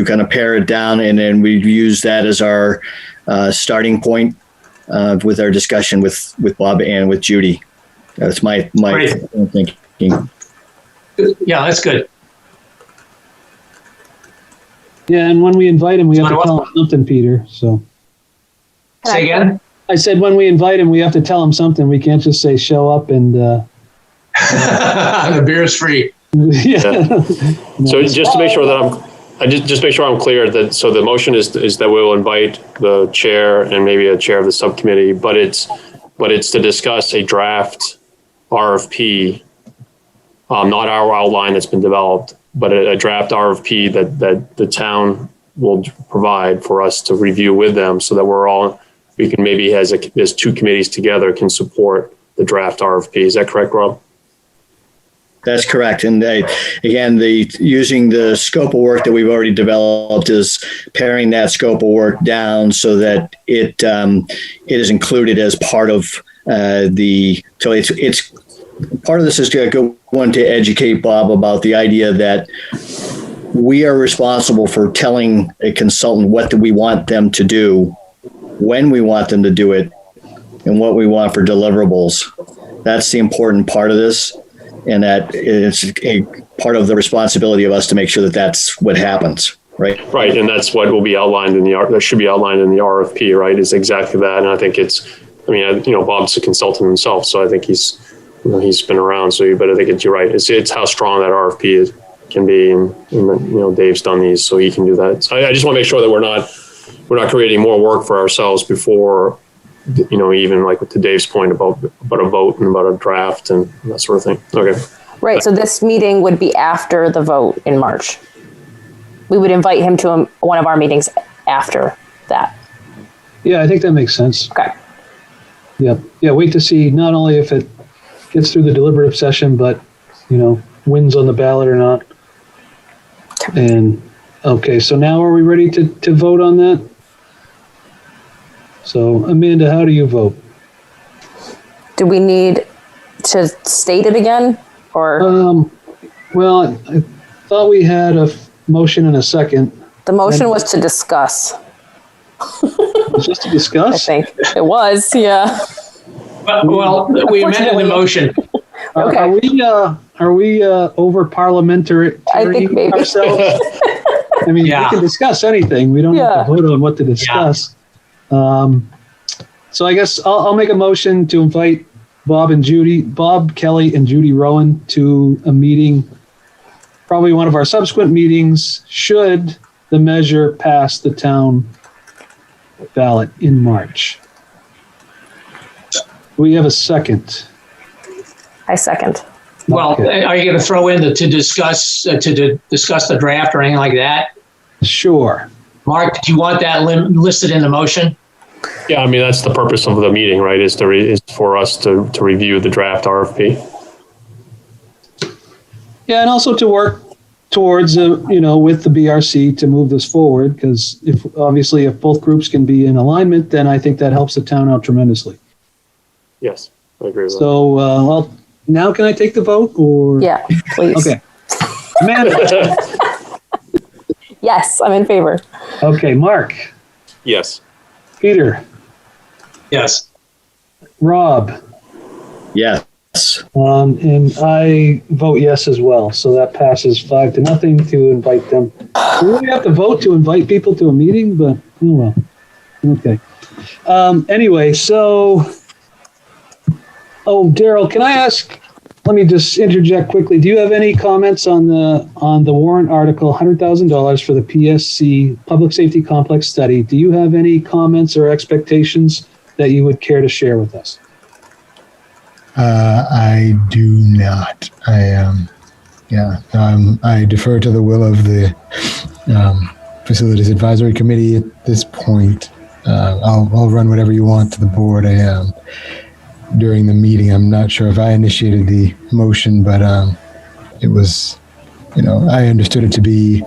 D: kind of pare it down, and then we use that as our starting point with our discussion with Bob and with Judy. That's my thinking.
B: Yeah, that's good.
A: Yeah, and when we invite him, we have to tell him something, Peter. So.
B: Say again?
A: I said when we invite him, we have to tell him something. We can't just say show up and. The
B: beer's free.
A: Yeah.
E: So just to make sure that just make sure I'm clear that so the motion is that we will invite the chair and maybe a chair of the subcommittee, but it's to discuss a draft RFP, not our outline that's been developed, but a draft RFP that the town will provide for us to review with them, so that we can maybe as two committees together can support the draft RFP. Is that correct, Rob?
D: That's correct. And again, using the scope of work that we've already developed is paring that scope of work down so that it is included as part of so it's part of this is to want to educate Bob about the idea that we are responsible for telling a consultant what do we want them to do, when we want them to do it, and what we want for deliverables. That's the important part of this. And that it's a part of the responsibility of us to make sure that that's what happens, right?
E: Right, and that's what will be outlined that should be outlined in the RFP, right? Is exactly that, and I think Bob's a consultant himself, so I think he's been around. But I think you're right. It's how strong that RFP can be, and Dave's done these, so he can do that. So I just want to make sure that we're not creating more work for ourselves before. Even like to Dave's point about a vote and about a draft and that sort of thing. Okay.
C: Right. So this meeting would be after the vote in March. We would invite him to one of our meetings after that.
A: Yeah, I think that makes sense.
C: Okay.
A: Yeah. Yeah. Wait to see not only if it gets through the deliberative session, but, wins on the ballot or not. And okay. So now are we ready to vote on that? So, Amanda, how do you vote?
C: Do we need to state it again, or?
A: Well, I thought we had a motion and a second.
C: The motion was to discuss.
A: Just to discuss?
C: I think it was, yeah.
B: Well, we amended the motion.
C: Okay.
A: Are we over parliamentary?
C: I think maybe.
A: Ourselves? I mean,
B: Yeah.
A: we can discuss anything. We don't have to vote on what to discuss. Yeah. So I guess I'll make a motion to invite Bob Kelly and Judy Rowan to a meeting, probably one of our subsequent meetings, should the measure pass the town ballot in March. We have a second.
C: I second.
B: Well,
A: Okay.
B: are you going to throw in to discuss the draft or anything like that?
A: Sure.
B: Mark, do you want that listed in the motion?
E: Yeah, I mean that's the purpose of the meeting, right? Is for us to review the draft RFP.
A: Yeah, and also to work towards with the BRC to move this forward, because if both groups can be in alignment, then I think that helps the town out tremendously.
E: Yes, I agree with that.
A: So, now can I take the vote or?
C: Yeah, please.
A: Okay. Amanda.
C: Yes, I'm in favor.
A: Okay, Mark.
E: Yes.
A: Peter.
B: Yes.
A: Rob.
D: Yes.
A: And I vote yes as well. So that passes 5-0 to invite them. We really have to vote to invite people to a meeting, but oh well. Okay. Anyway, so, Daryl, can I ask, let me just interject quickly. Do you have any comments on the warrant article, $100,000 for the PSC Public Safety Complex study? Do you have any comments or expectations that you would care to share with us?
F: I do not. I defer to the will of the Facilities Advisory Committee at this point. I'll run whatever you want to the board. During the meeting, I'm not sure if I initiated the motion, but it was, I understood it to be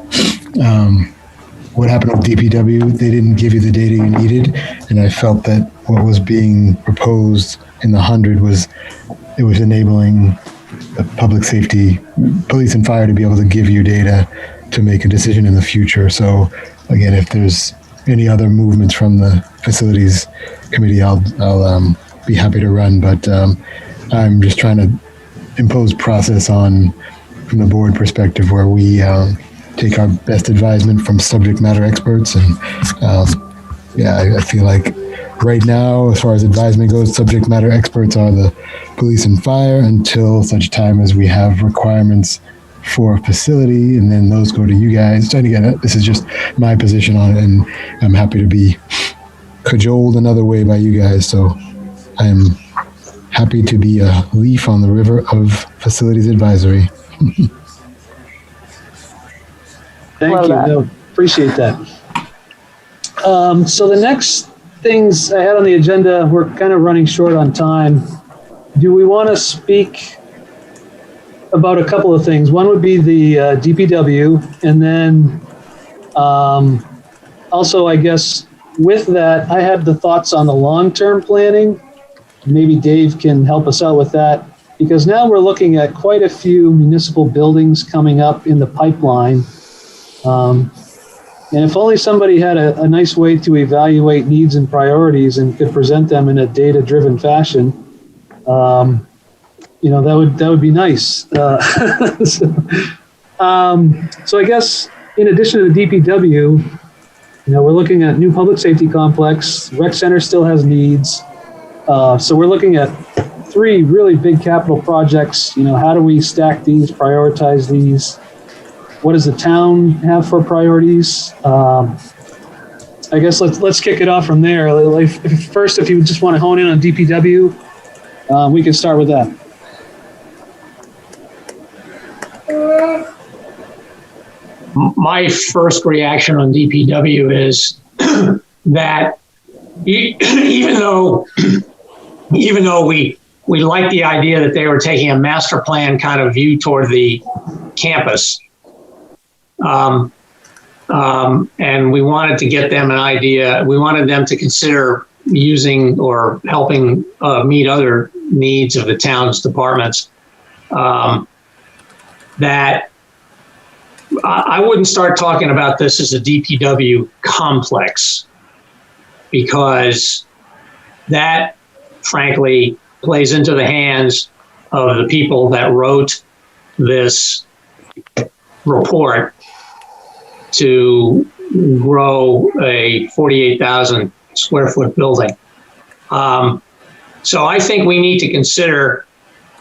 F: what happened with DPW. They didn't give you the data you needed, and I felt that what was being proposed in the 100 was enabling the public safety, police and fire to be able to give you data to make a decision in the future. So again, if there's any other movements from the facilities committee, I'll be happy to run, but I'm just trying to impose process from the board perspective, where we take our best advisement from subject matter experts. And I feel like right now, as far as advisement goes, subject matter experts are the police and fire until such time as we have requirements for a facility, and then those go to you guys. And again, this is just my position on it, and I'm happy to be cajoled another way by you guys. So I'm happy to be a leaf on the river of Facilities Advisory.
A: Thank you. No, appreciate that. So the next things I had on the agenda, we're kind of running short on time. Do we want to speak about a couple of things? One would be the DPW, and then also, I guess, with that, I had the thoughts on the long-term planning. Maybe Dave can help us out with that, because now we're looking at quite a few municipal buildings coming up in the pipeline. And if only somebody had a nice way to evaluate needs and priorities and could present them in a data-driven fashion, that would be nice. So I guess in addition to the DPW, we're looking at new public safety complex. Rec center still has needs. So we're looking at 3 really big capital projects. How do we stack these, prioritize these? What does the town have for priorities? I guess let's kick it off from there. First, if you just want to hone in on DPW, we can start with that.
B: My first reaction on DPW is that even though we like the idea that they were taking a master plan kind of view toward the campus, and we wanted to get them an idea, we wanted them to consider using or helping meet other needs of the town's departments, that I wouldn't start talking about this as a DPW complex, because that, frankly, plays into the hands of the people that wrote this report to grow a 48,000 square foot building. So I think we need to consider,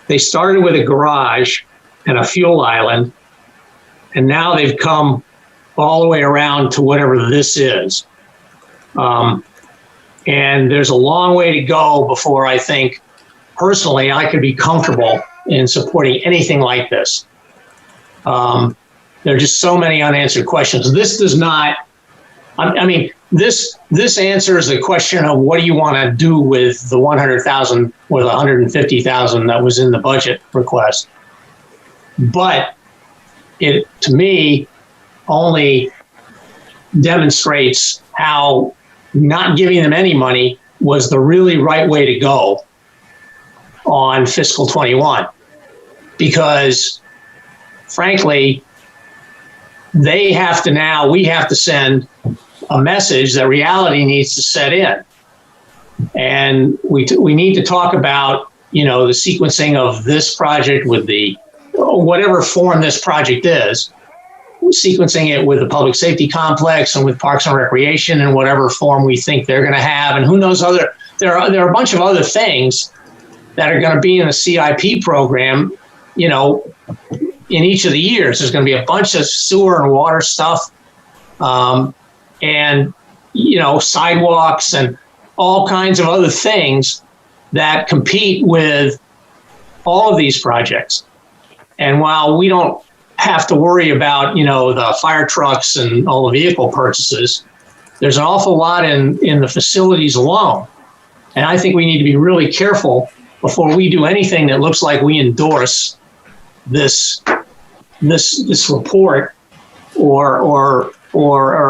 B: they started with a garage and a fuel island, and now they've come all the way around to whatever this is. And there's a long way to go before I think, personally, I could be comfortable in supporting anything like this. There are just so many unanswered questions. This does not, this answers the question of what do you want to do with the 100,000 or the 150,000 that was in the budget request. But it, to me, only demonstrates how not giving them any money was the really right way to go on fiscal 21. Because, frankly, we have to send a message that reality needs to set in. And we need to talk about, the sequencing of this project with the, whatever form this project is, sequencing it with the public safety complex and with parks and recreation and whatever form we think they're going to have. And who knows, there are a bunch of other things that are going to be in the CIP program in each of the years, there's going to be a bunch of sewer and water stuff, and sidewalks and all kinds of other things that compete with all of these projects. And while we don't have to worry about, the fire trucks and all the vehicle purchases, there's an awful lot in the facilities alone. And I think we need to be really careful before we do anything that looks like we endorse this report or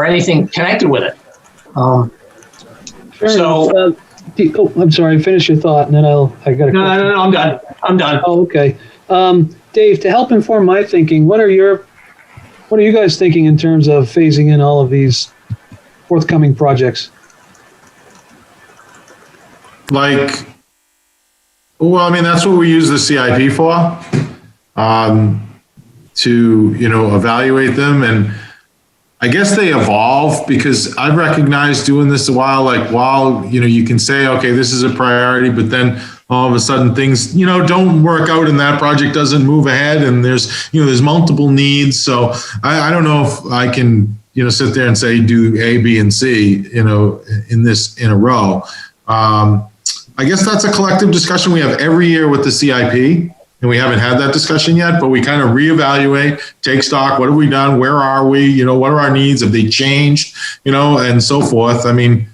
B: anything connected with it.
A: I'm sorry. Finish your thought, and then I got a question.
B: No. I'm done.
A: Oh, okay. Dave, to help inform my thinking, what are you guys thinking in terms of phasing in all of these forthcoming projects?
G: That's what we use the CIP for, to, evaluate them. And I guess they evolve, because I've recognized doing this a while, while, you can say, okay, this is a priority, but then all of a sudden things, don't work out and that project doesn't move ahead, and there's multiple needs. So I don't know if I can, sit there and say, do A, B, and C, in a row. I guess that's a collective discussion we have every year with the CIP. And we haven't had that discussion yet, but we kind of reevaluate, take stock. What have we done? Where are we? What are our needs? Have they changed? And so forth. I mean,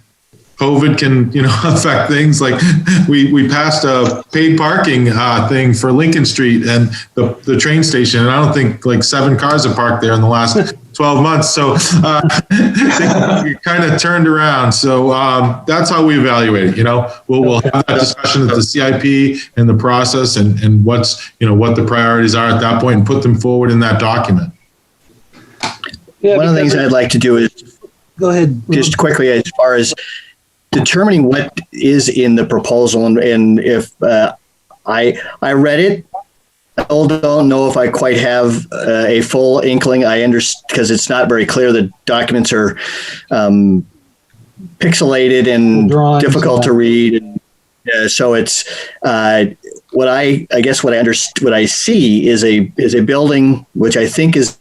G: COVID can, affect things. Like we passed a paid parking thing for Lincoln Street and the train station. And I don't think 7 cars have parked there in the last 12 months. So it kind of turned around. So that's how we evaluate it. We'll have that discussion at the CIP and the process and what's, what the priorities are at that point, and put them forward in that document.
A: Yeah,
D: one of the things I'd like to do is
A: go ahead.
D: Just quickly, as far as determining what is in the proposal, and if I read it, I don't know if I quite have a full inkling. I understand, because it's not very clear. The documents are pixelated and difficult to read. So it's what I see is a building, which I think is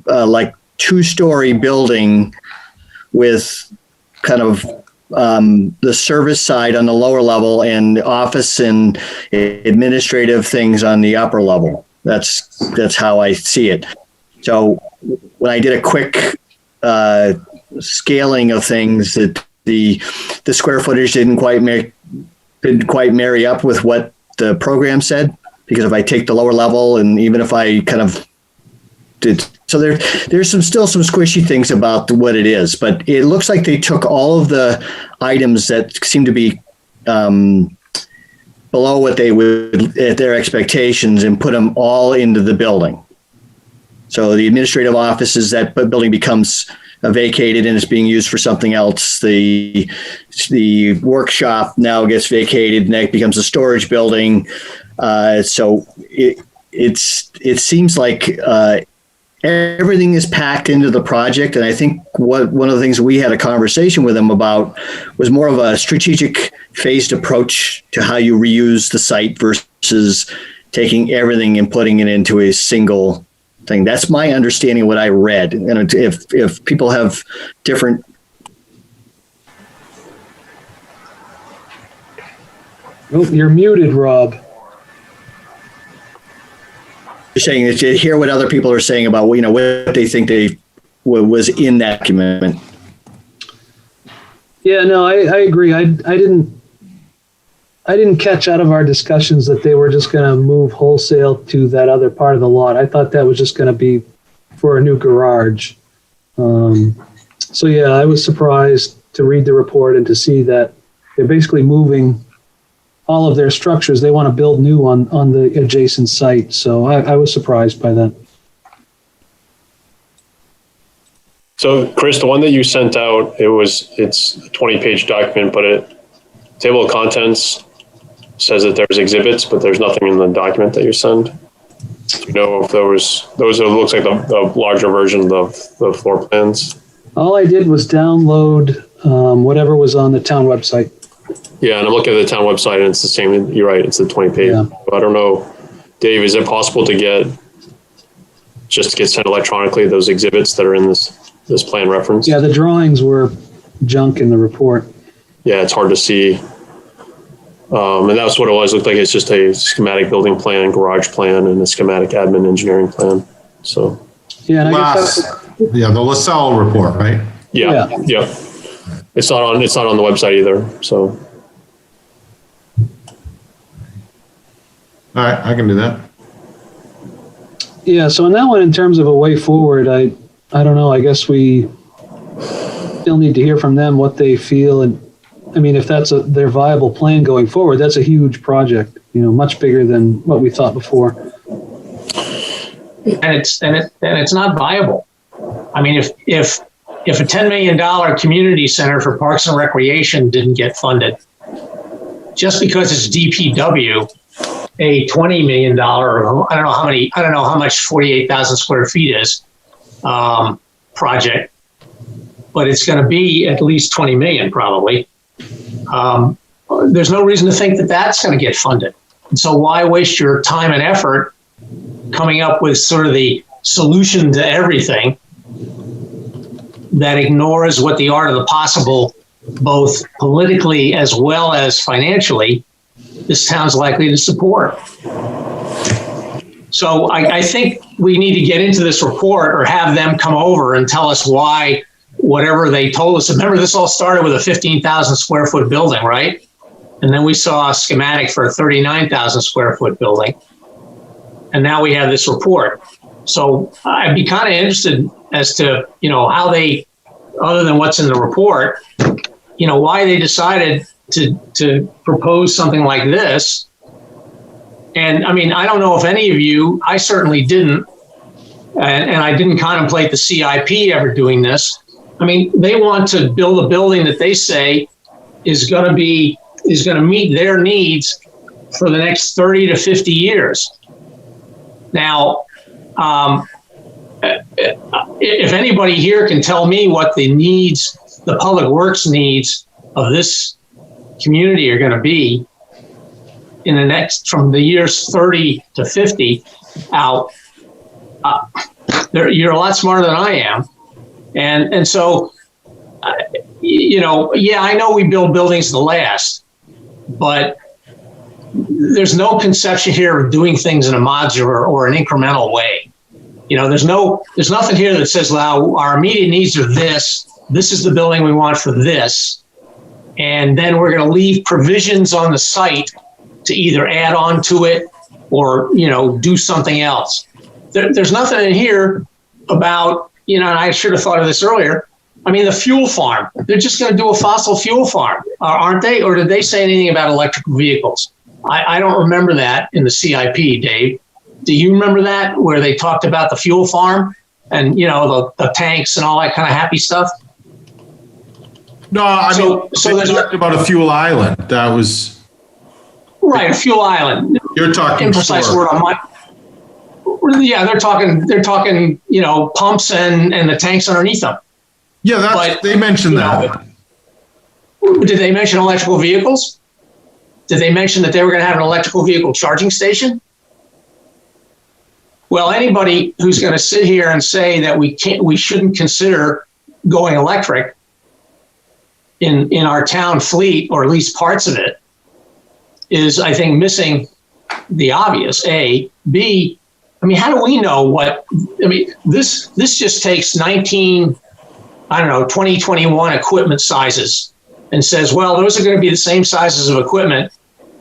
D: like 2-story building with kind of the service side on the lower level and office and administrative things on the upper level. That's how I see it. So when I did a quick scaling of things, that the square footage didn't quite marry up with what the program said, because if I take the lower level, and even if I kind of did, so there's still some squishy things about what it is, but it looks like they took all of the items that seem to be below what they would at their expectations and put them all into the building. So the administrative offices, that building becomes vacated and it's being used for something else. The workshop now gets vacated and that becomes a storage building. So it seems like everything is packed into the project. And I think one of the things we had a conversation with them about was more of a strategic phased approach to how you reuse the site versus taking everything and putting it into a single thing. That's my understanding of what I read. And if people have different.
A: Oh, you're muted, Rob.
D: You're saying that you hear what other people are saying about, what they think was in that document.
A: Yeah, no, I agree. I didn't catch out of our discussions that they were just going to move wholesale to that other part of the lot. I thought that was just going to be for a new garage. So yeah, I was surprised to read the report and to see that they're basically moving all of their structures. They want to build new on the adjacent site. So I was surprised by that.
E: So Chris, the one that you sent out, it's a 20-page document, but table of contents says that there's exhibits, but there's nothing in the document that you send. Do you know if those looks like the larger version of the floor plans? All
A: I did was download whatever was on the town website.
E: Yeah, and I'm looking at the town website, and it's the same. You're right, it's the 20-page. Yeah. I don't know. Dave, is it possible to get sent electronically those exhibits that are in this plan reference?
A: Yeah, the drawings were junk in the report.
E: Yeah, it's hard to see. And that's what it was. It looked like it's just a schematic building plan, garage plan, and a schematic admin engineering plan. So.
A: Yeah, and I guess
G: the LaSalle report, right?
E: Yeah. It's not on the website either. So.
G: All right, I can do that.
A: Yeah, so on that one, in terms of a way forward, I don't know. I guess we still need to hear from them what they feel, and I mean, if that's their viable plan going forward, that's a huge project. Much bigger than what we thought before.
B: And it's not viable. I mean, if a $10 million community center for Parks and Recreation didn't get funded, just because it's DPW, a $20 million, I don't know how much 48,000 square feet is, project, but it's going to be at least 20 million probably. There's no reason to think that that's going to get funded. And so why waste your time and effort coming up with sort of the solution to everything that ignores what the art of the possible, both politically as well as financially, this town's likely to support. So I think we need to get into this report or have them come over and tell us why whatever they told us. Remember, this all started with a 15,000 square foot building, right? And then we saw a schematic for a 39,000 square foot building. And now we have this report. So I'd be kind of interested as to, how they, other than what's in the report, why they decided to propose something like this. And I mean, I don't know if any of you, I certainly didn't, and I didn't contemplate the CIP ever doing this. I mean, they want to build a building that they say is going to meet their needs for the next 30 to 50 years. Now, if anybody here can tell me what the public works needs of this community are going to be in the next, from the years 30 to 50 out, you're a lot smarter than I am. And so, I know we build buildings to last, but there's no conception here of doing things in a modular or an incremental way. There's nothing here that says, well, our immediate needs are this. This is the building we want for this. And then we're going to leave provisions on the site to either add on to it or, do something else. There's nothing in here about, and I should have thought of this earlier. I mean, the fuel farm, they're just going to do a fossil fuel farm, aren't they? Or did they say anything about electric vehicles? I don't remember that in the CIP, Dave. Do you remember that, where they talked about the fuel farm and, the tanks and all that kind of happy stuff?
G: No, they talked about a fuel island. That was...
B: Right, a fuel island.
G: You're talking
B: imprecise word on my... Yeah, they're talking, pumps and the tanks underneath them.
G: Yeah, they mentioned that.
B: Did they mention electrical vehicles? Did they mention that they were going to have an electrical vehicle charging station? Well, anybody who's going to sit here and say that we shouldn't consider going electric in our town fleet, or at least parts of it, is, I think, missing the obvious. A. B. I mean, how do we know this just takes 2021 equipment sizes and says, well, those are going to be the same sizes of equipment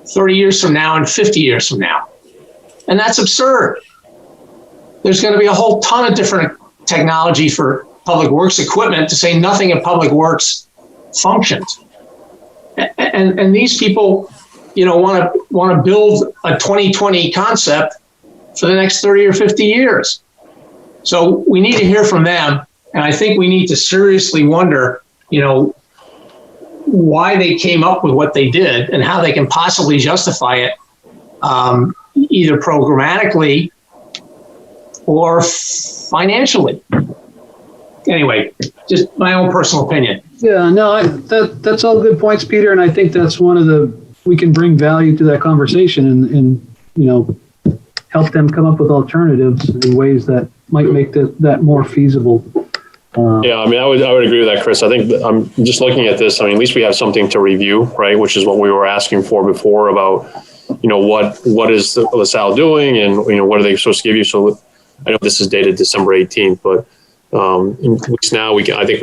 B: 30 years from now and 50 years from now. And that's absurd. There's going to be a whole ton of different technology for public works equipment, to say nothing of public works functions. And these people, want to build a 2020 concept for the next 30 or 50 years. So we need to hear from them. And I think we need to seriously wonder, why they came up with what they did and how they can possibly justify it, either programmatically or financially. Anyway, just my own personal opinion.
A: Yeah, no, that's all good points, Peter. And I think that's we can bring value to that conversation and help them come up with alternatives in ways that might make that more feasible.
E: Yeah, I mean, I would agree with that, Chris. I think I'm just looking at this. I mean, at least we have something to review, right? Which is what we were asking for before about, what is LaSalle doing, and what are they supposed to give you? So I know this is dated December 18th, but at least now I think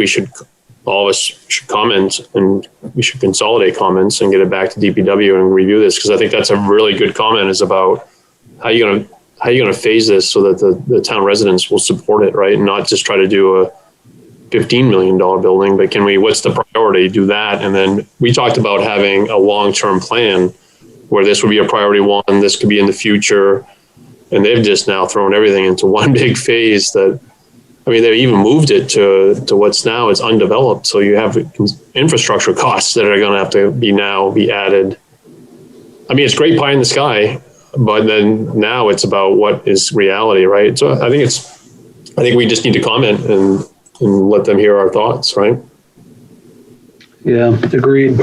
E: all of us should comment, and we should consolidate comments and get it back to DPW and review this, because I think that's a really good comment, is about how you going to phase this so that the town residents will support it, right? And not just try to do a $15 million building, but what's the priority? Do that. And then we talked about having a long-term plan where this would be a priority one, this could be in the future. And they've just now thrown everything into one big phase that, I mean, they even moved it to what's now is undeveloped. So you have infrastructure costs that are going to have to be added. I mean, it's great pie in the sky, but then now it's about what is reality, right? So I think we just need to comment and let them hear our thoughts, right?
A: Yeah, agreed.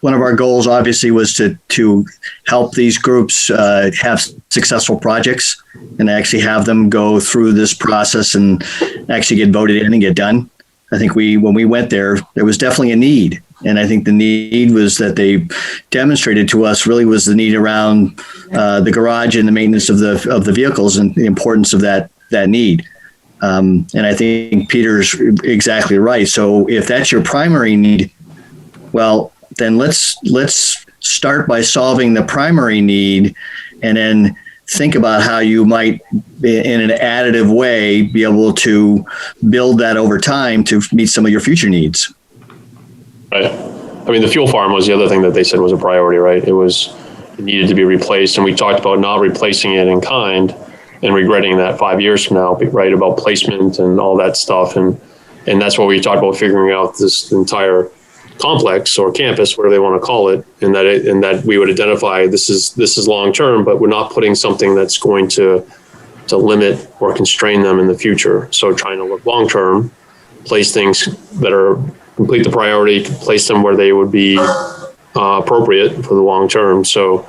D: One of our goals, obviously, was to help these groups have successful projects and actually have them go through this process and actually get voted in and get done. I think when we went there was definitely a need. And I think the need was that they demonstrated to us really was the need around the garage and the maintenance of the vehicles and the importance of that need. And I think Peter's exactly right. So if that's your primary need, well, then let's start by solving the primary need, and then think about how you might, in an additive way, be able to build that over time to meet some of your future needs.
E: Right. I mean, the fuel farm was the other thing that they said was a priority, right? It needed to be replaced, and we talked about not replacing it in kind and regretting that 5 years from now, right? About placement and all that stuff. And that's what we talked about, figuring out this entire complex or campus, whatever they want to call it, and that we would identify this is long term, but we're not putting something that's going to limit or constrain them in the future. So trying to look long term, place things that are complete the priority, place them where they would be appropriate for the long term. So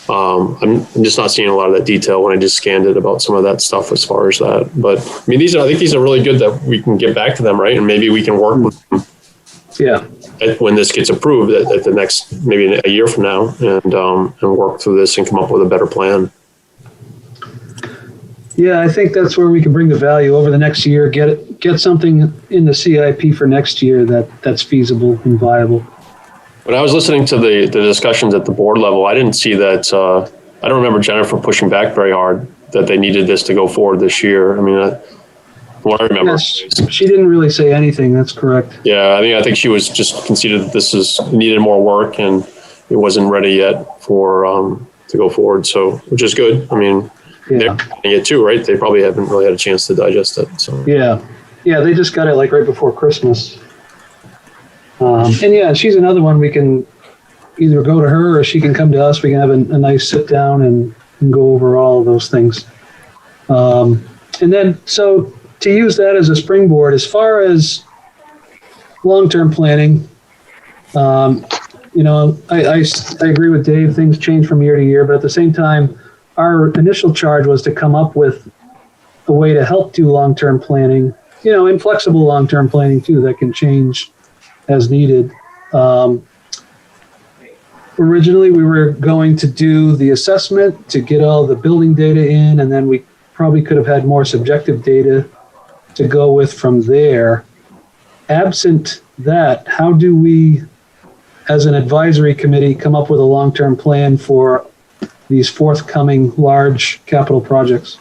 E: I'm just not seeing a lot of that detail when I just scanned it about some of that stuff as far as that. But I mean, I think these are really good that we can get back to them, right? And maybe we can work with them.
A: Yeah.
E: When this gets approved at the next, maybe a year from now, and work through this and come up with a better plan.
A: Yeah, I think that's where we can bring the value over the next year, get something in the CIP for next year that's feasible and viable.
E: When I was listening to the discussions at the board level, I didn't see that, I don't remember Jennifer pushing back very hard that they needed this to go forward this year. I mean, what I remember.
A: Yes, she didn't really say anything. That's correct.
E: Yeah, I think she was just conceded that needed more work and it wasn't ready yet to go forward. So, which is good. I mean, they're getting it too, right? They probably haven't really had a chance to digest it. So
A: yeah, they just got it like right before Christmas. And yeah, she's another one we can either go to her or she can come to us. We can have a nice sit down and go over all of those things. And then, so to use that as a springboard, as far as long-term planning, I agree with Dave. Things change from year to year, but at the same time, our initial charge was to come up with a way to help do long-term planning, and flexible long-term planning too, that can change as needed. Originally, we were going to do the assessment to get all the building data in, and then we probably could have had more subjective data to go with from there. Absent that, how do we, as an advisory committee, come up with a long-term plan for these forthcoming large capital projects?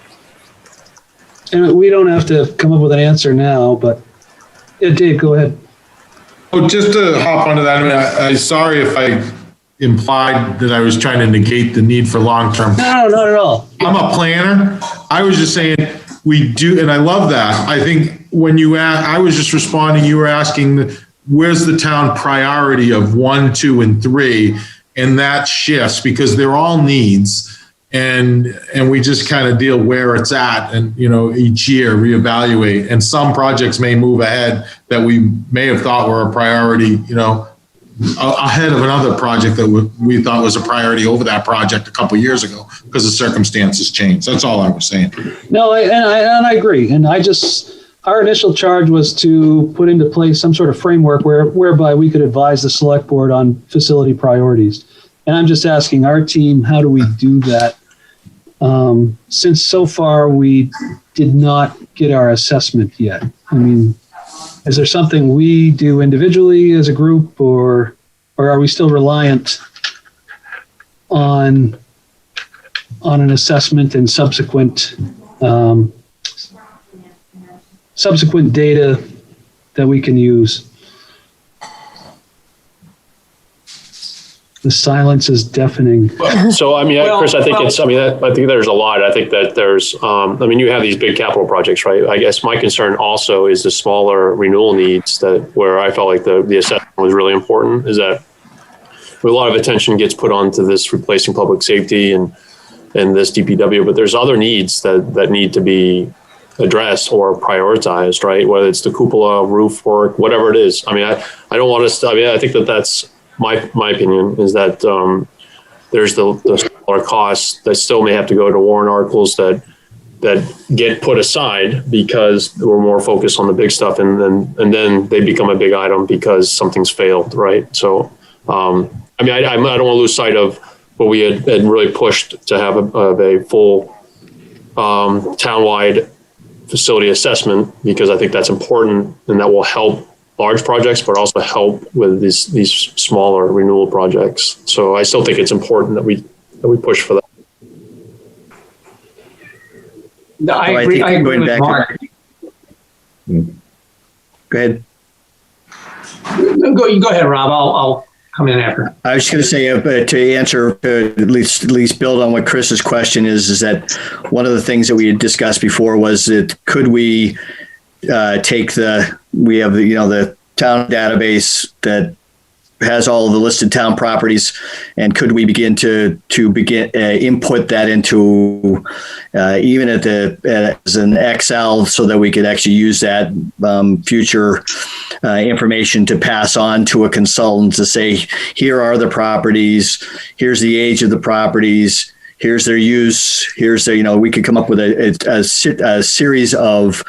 A: And we don't have to come up with an answer now, but yeah, Dave, go ahead.
G: Oh, just to hop onto that, I mean, I'm sorry if I implied that I was trying to negate the need for long-term.
A: No, not at all.
G: I'm a planner. I was just saying we do, and I love that. I think when you ask, I was just responding, you were asking, where's the town priority of 1, 2, and 3? And that shifts because they're all needs. And we just kind of deal where it's at and, each year reevaluate. And some projects may move ahead that we may have thought were a priority, ahead of another project that we thought was a priority over that project a couple of years ago because the circumstances changed. That's all I was saying.
A: No, and I agree. And our initial charge was to put into place some sort of framework whereby we could advise the select board on facility priorities. And I'm just asking our team, how do we do that? Since so far we did not get our assessment yet. I mean, is there something we do individually as a group, or are we still reliant on an assessment and subsequent data that we can use? The silence is deafening.
E: So, I mean, Chris, I think I think there's a lot. I think that there's, you have these big capital projects, right? I guess my concern also is the smaller renewal needs where I felt like the assessment was really important, is that a lot of attention gets put onto this replacing public safety and this DPW, but there's other needs that need to be addressed or prioritized, right? Whether it's the cupola, roof work, whatever it is. I mean, I don't want to, I think that's my opinion, is that there's the smaller costs that still may have to go to warrant articles that get put aside because we're more focused on the big stuff, and then they become a big item because something's failed, right? So, I don't want to lose sight of what we had really pushed to have a full townwide facility assessment, because I think that's important and that will help large projects, but also help with these smaller renewal projects. So I still think it's important that we push for that.
B: No, I agree with Mark.
D: Go ahead.
B: Go ahead, Rob. I'll come in after.
D: I was just going to say, to answer, at least build on what Chris's question is that one of the things that we had discussed before was that could we we have the town database that has all of the listed town properties, and could we begin to input that into even as an Excel, so that we could actually use that future information to pass on to a consultant to say, here are the properties, here's the age of the properties, here's their use, here's their, we could come up with a series of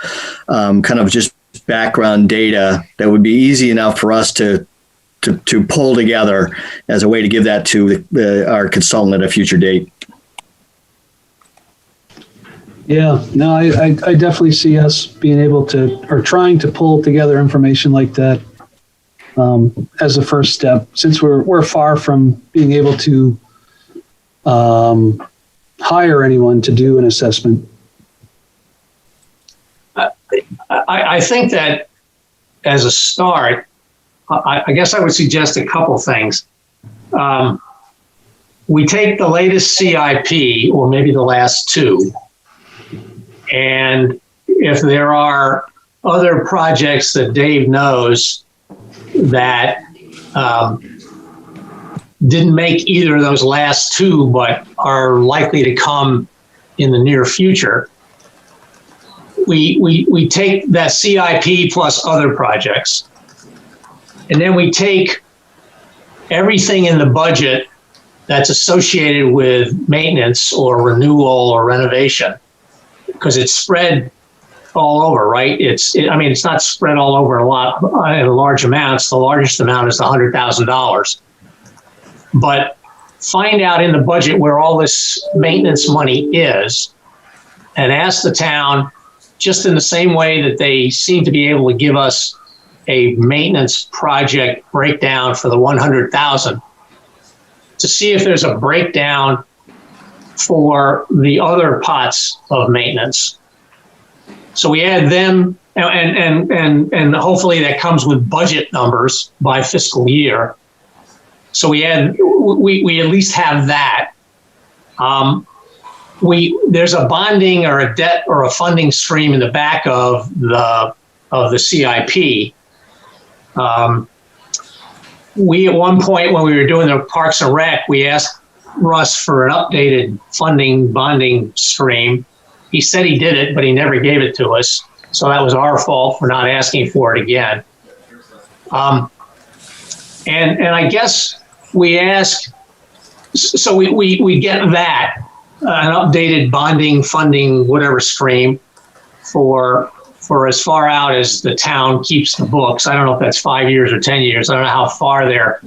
D: kind of just background data that would be easy enough for us to pull together as a way to give that to our consultant at a future date.
A: Yeah, no, I definitely see us being able to, or trying to pull together information like that as a first step, since we're far from being able to hire anyone to do an assessment.
B: I think that as a start, I guess I would suggest a couple things. We take the latest CIP, or maybe the last two, and if there are other projects that Dave knows that didn't make either of those last two, but are likely to come in the near future, we take that CIP plus other projects, and then we take everything in the budget that's associated with maintenance or renewal or renovation, because it's spread all over, right? It's not spread all over in large amounts. The largest amount is the $100,000. But find out in the budget where all this maintenance money is, and ask the town, just in the same way that they seem to be able to give us a maintenance project breakdown for the 100,000, to see if there's a breakdown for the other pots of maintenance. So we add them, and hopefully that comes with budget numbers by fiscal year. So we at least have that. There's a bonding or a debt or a funding stream in the back of the CIP. We at one point, when we were doing the Parks and Rec, we asked Russ for an updated funding bonding stream. He said he did it, but he never gave it to us. So that was our fault for not asking for it again. And I guess we ask, so we get that, an updated bonding, funding, whatever stream for as far out as the town keeps the books. I don't know if that's 5 years or 10 years. I don't know how far their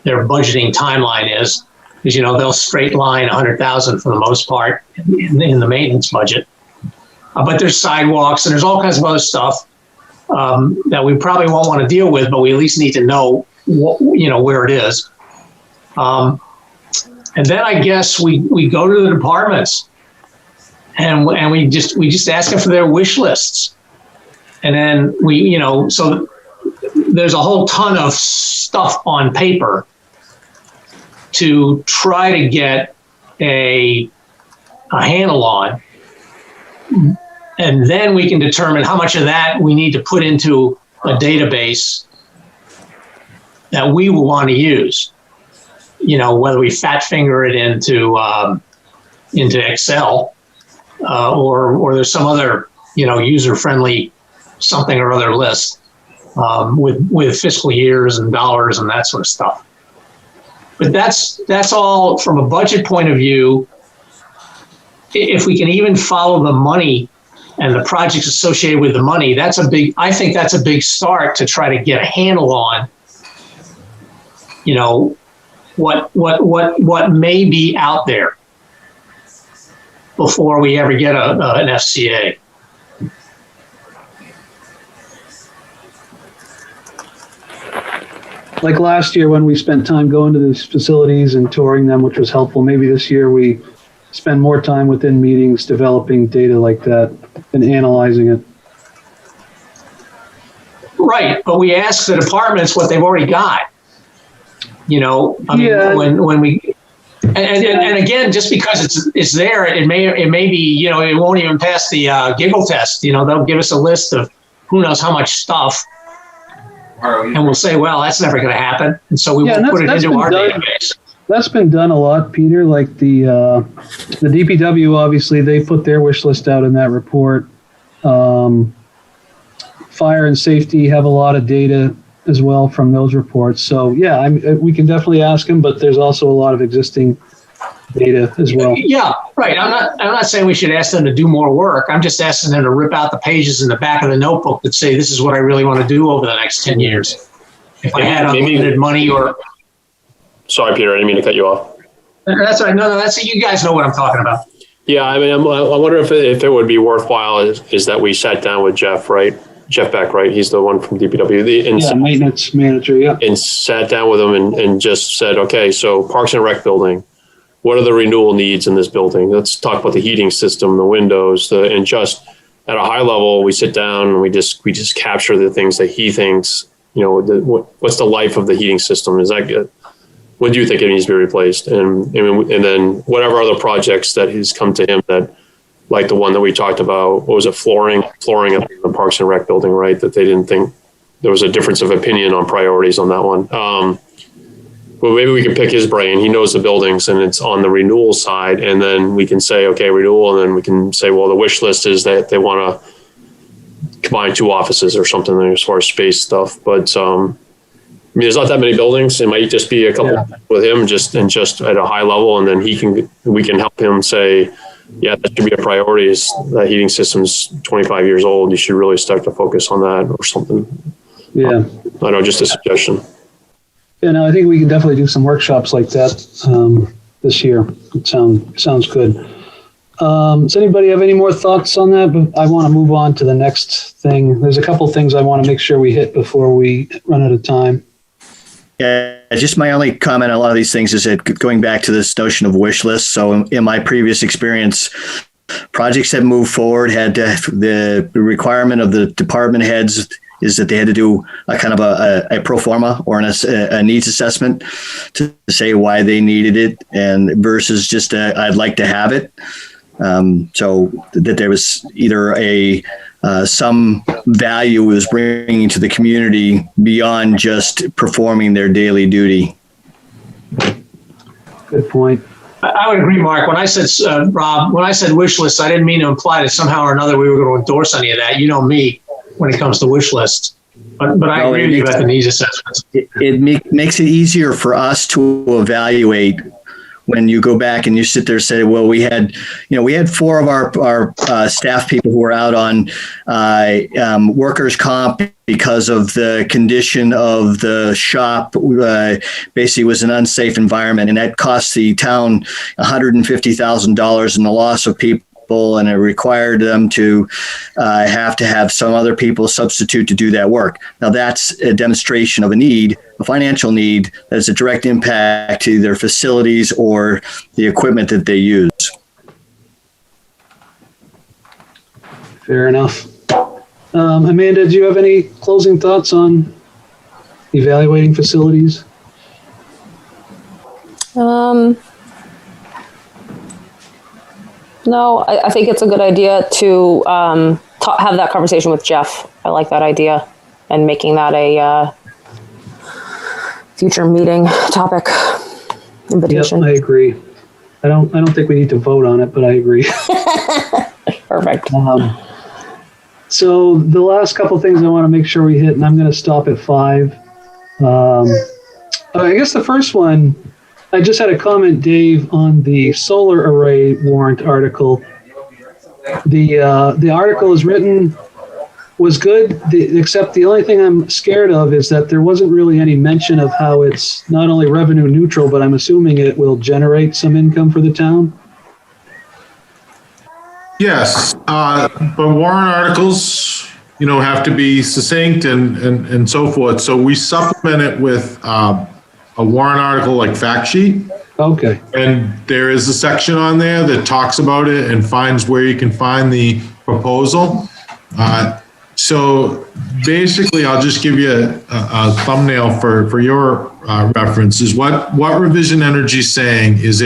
B: budgeting timeline is, because, they'll straight line 100,000 for the most part in the maintenance budget. But there's sidewalks and there's all kinds of other stuff that we probably won't want to deal with, but we at least need to know where it is. And then I guess we go to the departments and we just ask them for their wish lists. And then so there's a whole ton of stuff on paper to try to get a handle on. And then we can determine how much of that we need to put into a database that we will want to use. Whether we fat finger it into Excel or there's some other user-friendly something or other list with fiscal years and dollars and that sort of stuff. But that's all from a budget point of view. If we can even follow the money and the projects associated with the money, I think that's a big start to try to get a handle on, what may be out there before we ever get an FCA.
A: Like last year when we spent time going to these facilities and touring them, which was helpful. Maybe this year we spend more time within meetings developing data like that and analyzing it.
B: Right, but we ask the departments what they've already got. When we and again, just because it's there, it may be it won't even pass the giggle test. They'll give us a list of who knows how much stuff. And we'll say, well, that's never going to happen. And so we won't put it into our database.
A: That's been done a lot, Peter. Like the DPW, obviously, they put their wish list out in that report. Fire and safety have a lot of data as well from those reports. So, yeah, we can definitely ask them, but there's also a lot of existing data as well.
B: Yeah, right. I'm not saying we should ask them to do more work. I'm just asking them to rip out the pages in the back of the notebook that say, this is what I really want to do over the next 10 years. If I had unlimited money or...
E: Sorry, Peter, I didn't mean to cut you off.
B: That's right. No, that's you guys know what I'm talking about.
E: Yeah, I wonder if it would be worthwhile is that we sat down with Jeff, right? Jeff Beck, right? He's the one from DPW.
A: Maintenance manager, yeah.
E: And sat down with him and just said, okay, so Parks and Rec building, what are the renewal needs in this building? Let's talk about the heating system, the windows, and just at a high level, we sit down and we just capture the things that he thinks, what's the life of the heating system? Is that good? When do you think it needs to be replaced? And then whatever other projects that has come to him that, like the one that we talked about, what was it, flooring up in the Parks and Rec building, right? That they didn't think there was a difference of opinion on priorities on that one. Well, maybe we can pick his brain. He knows the buildings and it's on the renewal side. And then we can say, okay, renewal. And then we can say, well, the wish list is that they want to combine 2 offices or something as far as space stuff. But, there's not that many buildings. It might just be a couple with him just at a high level. And then we can help him say, yeah, that should be a priority. Is that heating system's 25 years old. You should really start to focus on that or something.
A: Yeah.
E: I know, just a suggestion.
A: Yeah, no, I think we can definitely do some workshops like that this year. It sounds good. Does anybody have any more thoughts on that? But I want to move on to the next thing. There's a couple things I want to make sure we hit before we run out of time.
D: Yeah, just my only comment on a lot of these things is that going back to this notion of wish lists. So in my previous experience, projects that moved forward had the requirement of the department heads is that they had to do a kind of a pro forma or a needs assessment to say why they needed it, and versus just I'd like to have it. So that there was either some value was bringing to the community beyond just performing their daily duty.
A: Good point.
B: I would agree, Mark. When I said, Rob, when I said wish list, I didn't mean to imply that somehow or another we were going to endorse any of that. You know me when it comes to wish lists. But I
D: No,
B: agree
D: it
B: with you
D: makes-
B: about the needs assessments.
D: Makes it easier for us to evaluate when you go back and you sit there and say, well, we had 4 of our staff people who were out on workers' comp because of the condition of the shop. Basically was an unsafe environment, and that cost the town $150,000 in the loss of people, and it required them to have some other people substitute to do that work. Now that's a demonstration of a need, a financial need that has a direct impact to their facilities or the equipment that they use.
A: Fair enough. Amanda, do you have any closing thoughts on evaluating facilities?
C: No, I think it's a good idea to have that conversation with Jeff. I like that idea, and making that a future meeting topic invitation.
A: Yep, I agree. I don't think we need to vote on it, but I agree.
C: Perfect.
A: So the last couple things I want to make sure we hit, and I'm going to stop at 5. I guess the first one, I just had a comment, Dave, on the solar array warrant article. The article is written was good, except the only thing I'm scared of is that there wasn't really any mention of how it's not only revenue neutral, but I'm assuming it will generate some income for the town.
G: Yes, but warrant articles, have to be succinct and so forth. So we supplement it with a warrant article like fact sheet.
A: Okay.
G: And there is a section on there that talks about it and finds where you can find the proposal. So basically, I'll just give you a thumbnail for your reference. Is what Revision Energy is saying is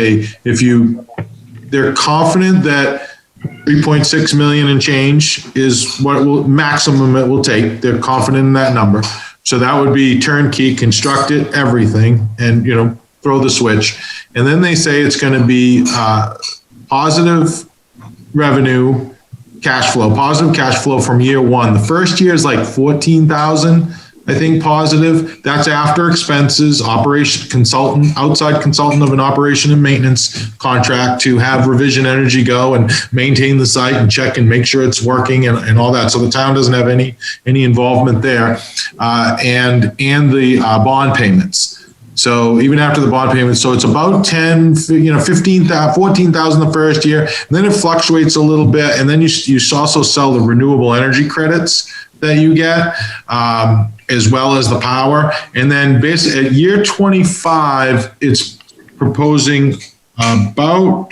G: they're confident that 3.6 million and change is what maximum it will take. They're confident in that number. So that would be turnkey, construct it, everything, and throw the switch. And then they say it's going to be positive revenue, positive cash flow from year 1. The first year is like 14,000, I think, positive. That's after expenses, outside consultant of an operation and maintenance contract to have Revision Energy go and maintain the site and check and make sure it's working and all that. So the town doesn't have any involvement there. And the bond payments. So even after the bond payments, so it's about 10, 15,000, 14,000 the first year. And then it fluctuates a little bit. And then you also sell the renewable energy credits that you get, as well as the power. And then basically at year 25, it's proposing about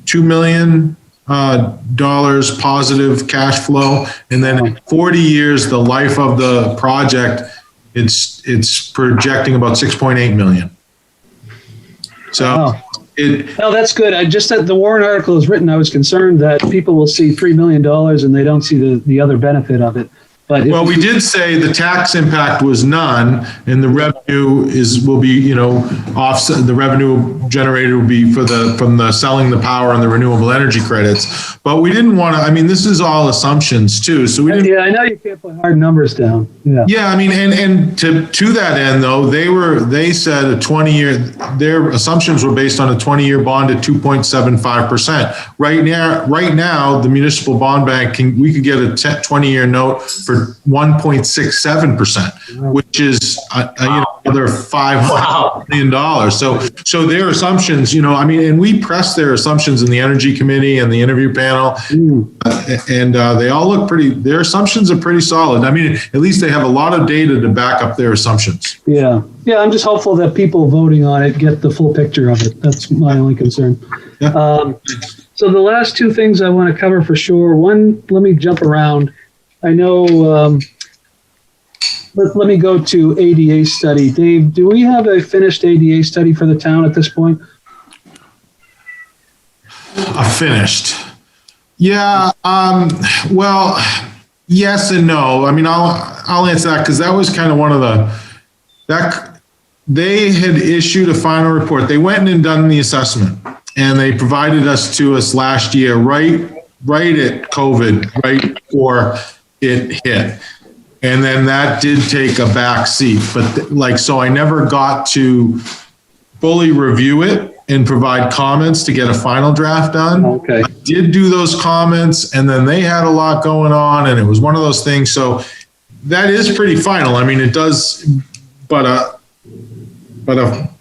G: $2 million positive cash flow. And then in 40 years, the life of the project, it's projecting about 6.8 million. So
A: no, that's good. I just said the warrant article is written. I was concerned that people will see $3 million and they don't see the other benefit of it. But
G: we did say the tax impact was none, and the revenue will be offset. The revenue generated will be from the selling the power and the renewable energy credits. But we didn't want to. I mean, this is all assumptions too. So we didn't.
A: Yeah, I know you can't put hard numbers down. Yeah.
G: Yeah, I mean, and to that end though, they said a 20-year. Their assumptions were based on a 20-year bond at 2.75%. Right now, the municipal bond bank we could get a 20-year note for 1.67%, which is another $500 million. So their assumptions, and we pressed their assumptions in the Energy Committee and the interview panel, and they all look their assumptions are pretty solid. I mean, at least they have a lot of data to back up their assumptions.
A: Yeah. I'm just hopeful that people voting on it get the full picture of it. That's my only concern.
G: Yeah.
A: So the last 2 things I want to cover for sure. One, let me jump around. I know, let me go to ADA study. Dave, do we have a finished ADA study for the town at this point?
G: Finished. Yeah. Well, yes and no. I mean, I'll answer that because that was kind of one of they had issued a final report. They went in and done the assessment, and they provided us last year, right at COVID, right before it hit. And then that did take a back seat, but like, so I never got to fully review it and provide comments to get a final draft done.
A: Okay.
G: I did do those comments, and then they had a lot going on, and it was one of those things. So that is pretty final. I mean, it does, but I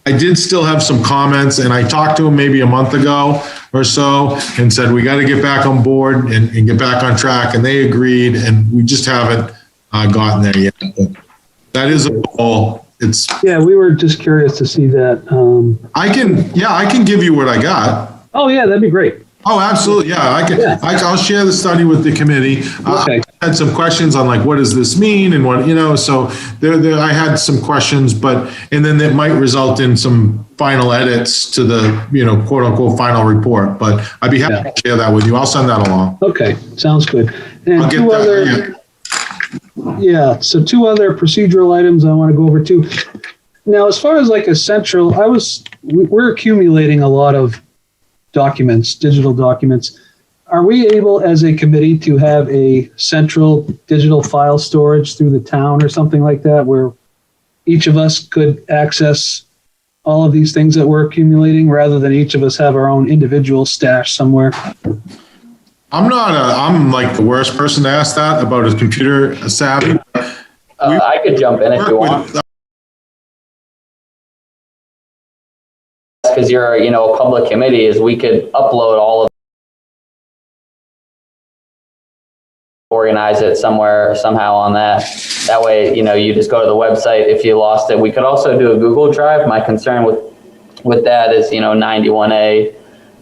G: did still have some comments, and I talked to them maybe a month ago or so and said, we got to get back on board and get back on track. And they agreed, and we just haven't gotten there yet. But that is a goal. It's,
A: Yeah, we were just curious to see that.
G: I can give you what I got.
A: Oh, yeah, that'd be great.
G: Oh, absolutely. Yeah, I can.
A: Yeah.
G: I'll share the study with the committee.
A: Okay.
G: I had some questions on like, what does this mean? And what, so there, I had some questions, and then that might result in some final edits to the, quote unquote, final report. But I'd be happy to share that with you. I'll send that along.
A: Okay, sounds good. And
G: I'll get that.
A: So two other procedural items I want to go over too. Now, as far as like a central, we're accumulating a lot of documents, digital documents. Are we able as a committee to have a central digital file storage through the town or something like that, where each of us could access all of these things that we're accumulating rather than each of us have our own individual stash somewhere?
G: I'm like the worst person to ask that about his computer savvy.
H: I could jump in if you want. Because you're, a public committee, is we could upload all of, organize it somewhere, somehow on that. That way, you just go to the website if you lost it. We could also do a Google Drive. My concern with that is, 91A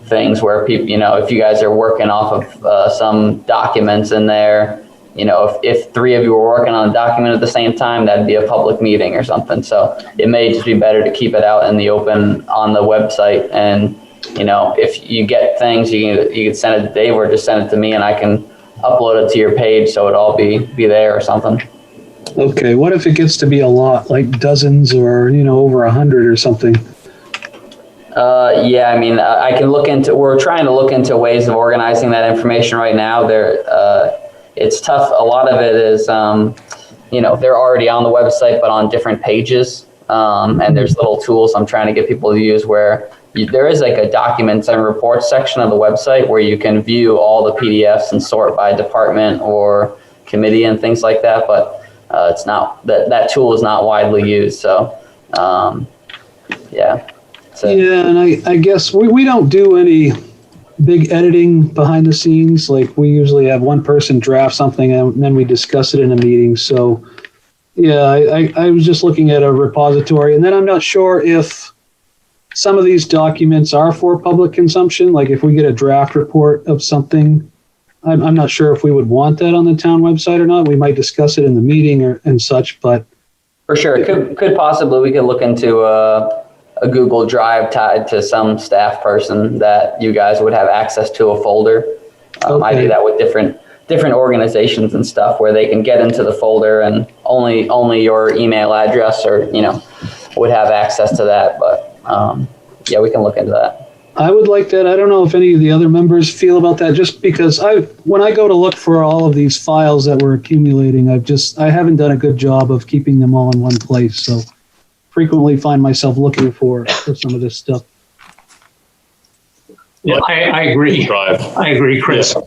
H: things where people, if you guys are working off of some documents in there, if three of you were working on a document at the same time, that'd be a public meeting or something. So it may just be better to keep it out in the open on the website. And, if you get things, you can send it to Dave or just send it to me and I can upload it to your page so it all be there or something.
A: Okay, what if it gets to be a lot, like dozens or, over 100 or something?
H: I can we're trying to look into ways of organizing that information right now. It's tough. A lot of it is, they're already on the website, but on different pages. And there's little tools I'm trying to get people to use where there is like a documents and reports section of the website where you can view all the PDFs and sort by department or committee and things like that. But it's not that tool is not widely used. So, yeah.
A: Yeah, and I guess we don't do any big editing behind the scenes. Like we usually have one person draft something and then we discuss it in a meeting. So yeah, I was just looking at a repository, and then I'm not sure if some of these documents are for public consumption. Like if we get a draft report of something, I'm not sure if we would want that on the town website or not. We might discuss it in the meeting and such, but
H: for sure, it could possibly, we could look into a Google Drive tied to some staff person that you guys would have access to a folder.
A: Okay.
H: I do that with different organizations and stuff where they can get into the folder and only your email address or, would have access to that. But yeah, we can look into that.
A: I would like that. I don't know if any of the other members feel about that, just because when I go to look for all of these files that we're accumulating, I haven't done a good job of keeping them all in one place. So frequently find myself looking for some of this stuff.
B: Yeah, I agree. I agree, Chris. Yeah.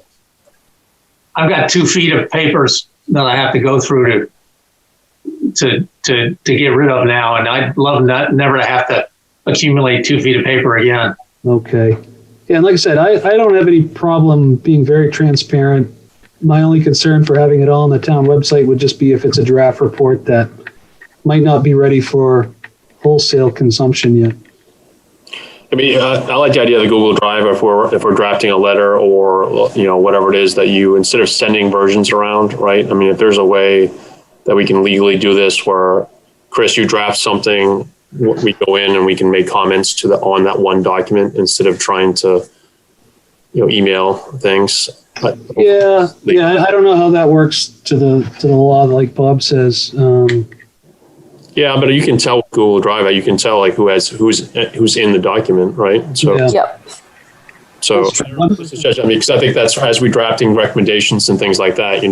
B: I've got 2 feet of papers that I have to go through to get rid of now, and I'd love never to have to accumulate 2 feet of paper again.
A: Okay. Yeah, and like I said, I don't have any problem being very transparent. My only concern for having it all on the town website would just be if it's a draft report that might not be ready for wholesale consumption yet.
E: I mean, I like the idea of the Google Drive if we're drafting a letter or, whatever it is that you, instead of sending versions around, right? I mean, if there's a way that we can legally do this where, Chris, you draft something, we go in and we can make comments on that one document instead of trying to, email things.
A: Yeah. I don't know how that works to the law, like Bob says.
E: Yeah, but you can tell with Google Drive, you can tell like who's in the document, right? So,
A: yeah.
C: Yep.
E: So, because I think that's as we're drafting recommendations and things like that,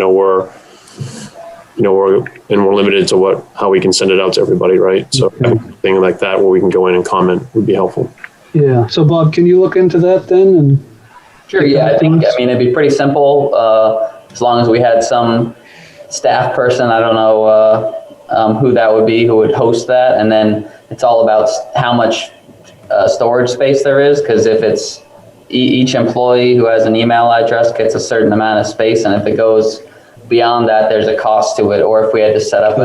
E: we're limited to how we can send it out to everybody, right? So anything like that where we can go in and comment would be helpful.
A: Yeah. So Bob, can you look into that then? And
H: sure. Yeah, I mean, it'd be pretty simple as long as we had some staff person. I don't know who that would be, who would host that, and then it's all about how much storage space there is, because if it's each employee who has an email address gets a certain amount of space, and if it goes beyond that, there's a cost to it. Or if we had to set up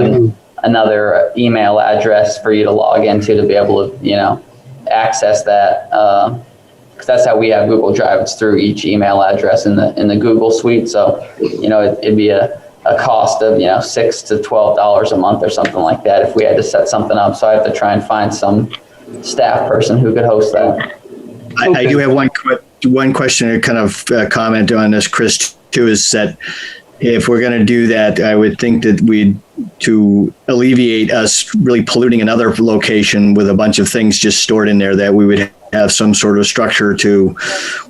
H: another email address for you to log into to be able to, access that, because that's how we have Google Drive. It's through each email address in the Google suite. So, it'd be a cost of $6 to $12 a month or something like that if we had to set something up. So I have to try and find some staff person who could host that.
D: I do have one question or kind of comment on this, Chris, too, is that if we're going to do that, I would think that to alleviate us really polluting another location with a bunch of things just stored in there, that we would have some sort of structure to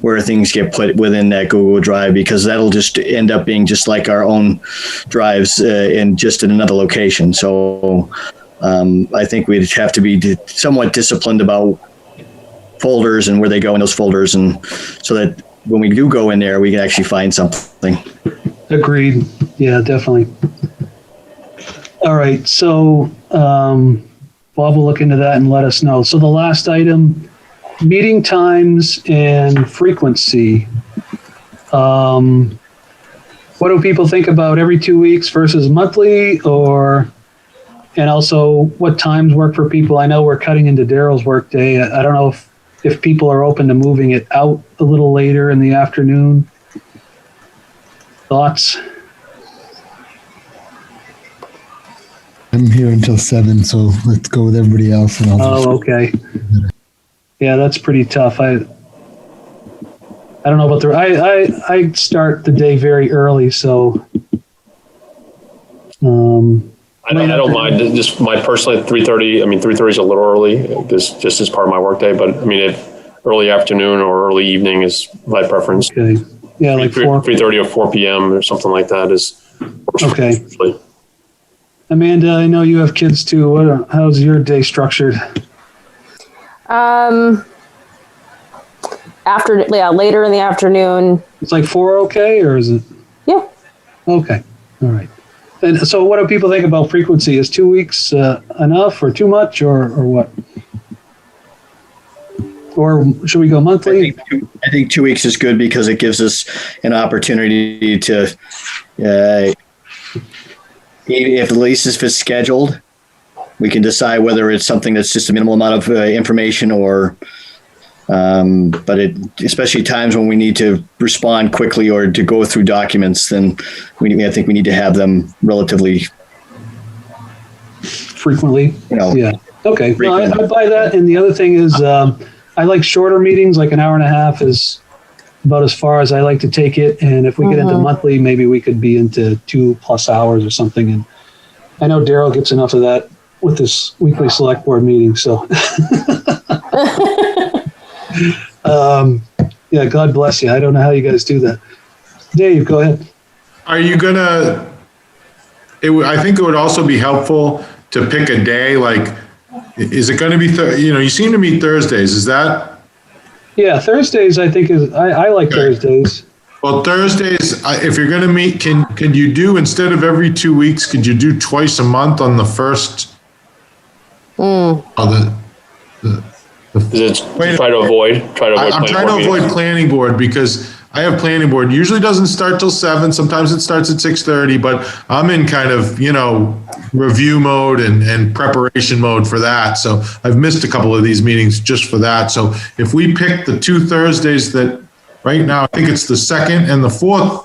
D: where things get put within that Google Drive, because that'll just end up being just like our own drives in another location. So I think we'd have to be somewhat disciplined about folders and where they go in those folders, and so that when we do go in there, we can actually find something.
A: Agreed. Yeah, definitely. All right. So Bob will look into that and let us know. So the last item, meeting times and frequency. What do people think about every 2 weeks versus monthly, and also what times work for people? I know we're cutting into Daryl's work day. I don't know if people are open to moving it out a little later in the afternoon. Thoughts?
F: I'm here until 7, so let's go with everybody else. And
A: okay. Yeah, that's pretty tough. I don't know about I start the day very early, so.
E: I don't mind. Just my personally 3:30. I mean, 3:30 is a little early, just as part of my workday. But I mean, if early afternoon or early evening is my preference.
A: Okay. Yeah, like
E: 3:30 or 4 p.m. or something like that is
A: okay.
E: Usually.
A: Amanda, I know you have kids too. How's your day structured?
C: Later in the afternoon.
A: It's like 4, okay, or is it?
C: Yeah.
A: Okay. All right. And so what do people think about frequency? Is 2 weeks enough or too much or what? Or should we go monthly?
D: I think 2 weeks is good because it gives us an opportunity to, if the lease is scheduled, we can decide whether it's something that's just a minimal amount of information or, but especially times when we need to respond quickly or to go through documents, then I think we need to have them relatively
A: frequently. Yeah. Okay. No, I buy that. And the other thing is, I like shorter meetings, like an hour and a half is about as far as I like to take it. And if we get into monthly, maybe we could be into 2+ hours or something. And I know Daryl gets enough of that with this weekly select board meeting. So, yeah, God bless you. I don't know how you guys do that. Dave, go ahead.
G: Are you gonna, I think it would also be helpful to pick a day, like, is it going to be, you seem to meet Thursdays, is that?
A: Yeah, Thursdays, I think I like Thursdays.
G: Well, Thursdays, if you're going to meet, can you do, instead of every 2 weeks, could you do twice a month on the first?
E: Try to avoid
G: I'm trying to avoid planning board because I have planning board. Usually doesn't start till 7. Sometimes it starts at 6:30, but I'm in kind of, review mode and preparation mode for that. So I've missed a couple of these meetings just for that. So if we pick the 2 Thursdays that right now, I think it's the 2nd and the 4th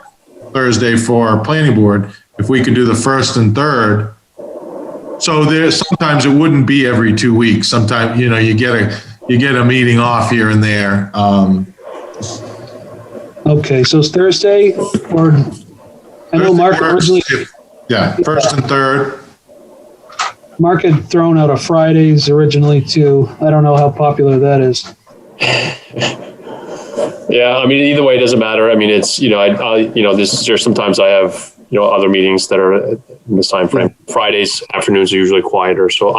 G: Thursday for planning board, if we could do the 1st and 3rd. So sometimes it wouldn't be every 2 weeks. Sometimes, you get a meeting off here and there.
A: Okay, so it's Thursday, or I know Mark originally.
G: Yeah, 1st and 3rd.
A: Mark had thrown out a Fridays originally too. I don't know how popular that is.
E: Yeah, I mean, either way, it doesn't matter. I mean, it's, there's sometimes I have, other meetings that are in this time frame. Fridays afternoons are usually quieter, so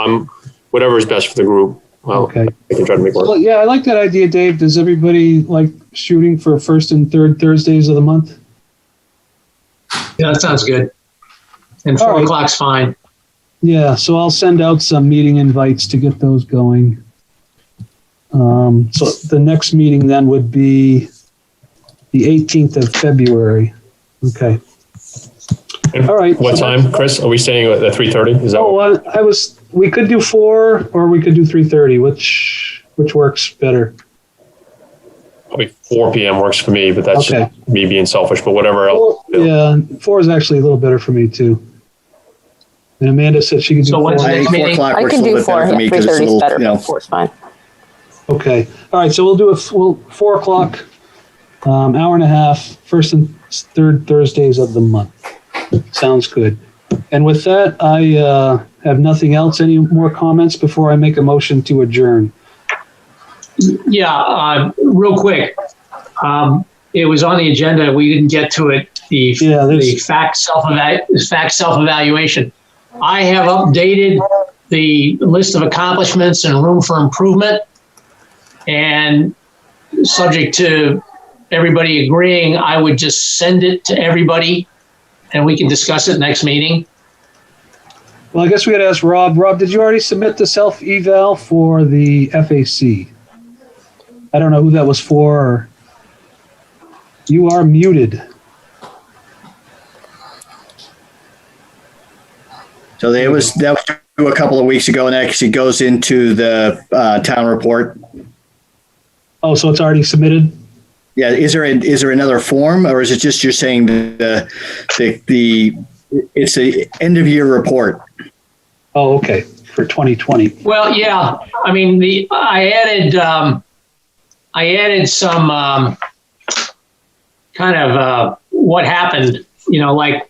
E: whatever is best for the group.
A: Okay.
E: I can try to make work.
A: Well, yeah, I like that idea, Dave. Does everybody like shooting for first and third Thursdays of the month?
B: Yeah, that sounds good. And
A: All
B: 4
A: right.
B: o'clock's fine.
A: Yeah, so I'll send out some meeting invites to get those going. So the next meeting then would be the 18th of February. Okay. All right.
E: What time, Chris? Are we staying at 3:30? Is that?
A: Oh, we could do 4 or we could do 3:30. Which works better?
E: Probably 4 p.m. works for me, but that's
A: Okay.
E: just me being selfish. But whatever else.
A: Yeah, 4 is actually a little better for me too. And Amanda said she could do
B: So
A: 4.
B: when's the
D: I think
B: next
D: 4
B: meeting?
D: o'clock
C: I
D: works a
C: can
D: little
C: do
D: bit better
C: 4.
D: for me
C: Yeah,
D: because it's a
C: 3:30 is
D: little,
C: better,
D: you know,
C: but 4 is fine.
A: Okay. All right. So we'll do 4 o'clock, hour and a half, first and third Thursdays of the month. Sounds good. And with that, I have nothing else. Any more comments before I make a motion to adjourn?
B: Yeah, real quick. It was on the agenda. We didn't get to it. The fact self-evaluation. I have updated the list of accomplishments and room for improvement. And subject to everybody agreeing, I would just send it to everybody and we can discuss it next meeting.
A: Well, I guess we got to ask Rob. Rob, did you already submit the self-eval for the FAC? I don't know who that was for. Or... You are muted.
D: So that was due a couple of weeks ago, and actually goes into the town report.
A: Oh, so it's already submitted?
D: Yeah, is there another form, or is it just you're saying it's the end of year report?
A: Oh, okay, for 2020.
B: Well, yeah, I mean, I added some kind of what happened, I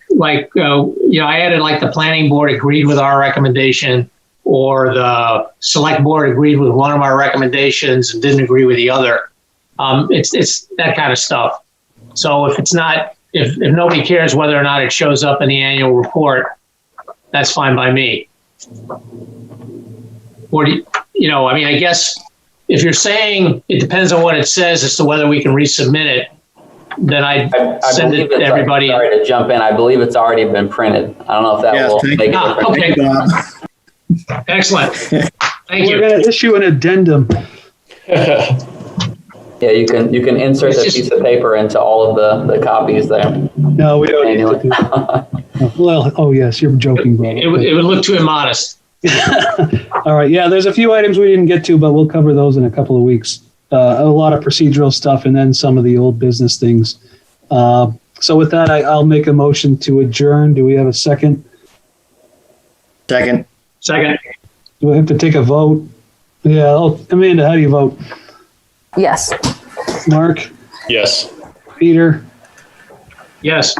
B: added like the planning board agreed with our recommendation, or the select board agreed with one of our recommendations and didn't agree with the other. It's that kind of stuff. So if nobody cares whether or not it shows up in the annual report, that's fine by me. Or I guess if you're saying it depends on what it says as to whether we can resubmit it, then I send it to everybody.
H: Sorry to jump in. I believe it's already been printed. I don't know if that will make a difference.
B: Okay. Excellent. Thank you.
A: We're going to issue an addendum.
H: Yeah, you can insert the piece of paper into all of the copies there.
A: No, we don't need to do that. Well, oh yes, you're joking, brother.
B: It would look too immodest.
A: All right. Yeah, there's a few items we didn't get to, but we'll cover those in a couple of weeks. A lot of procedural stuff and then some of the old business things. So with that, I'll make a motion to adjourn. Do we have a second?
D: Second.
A: Do I have to take a vote? Yeah. Oh, Amanda, how do you vote?
C: Yes.
A: Mark?
E: Yes.
A: Peter?
B: Yes.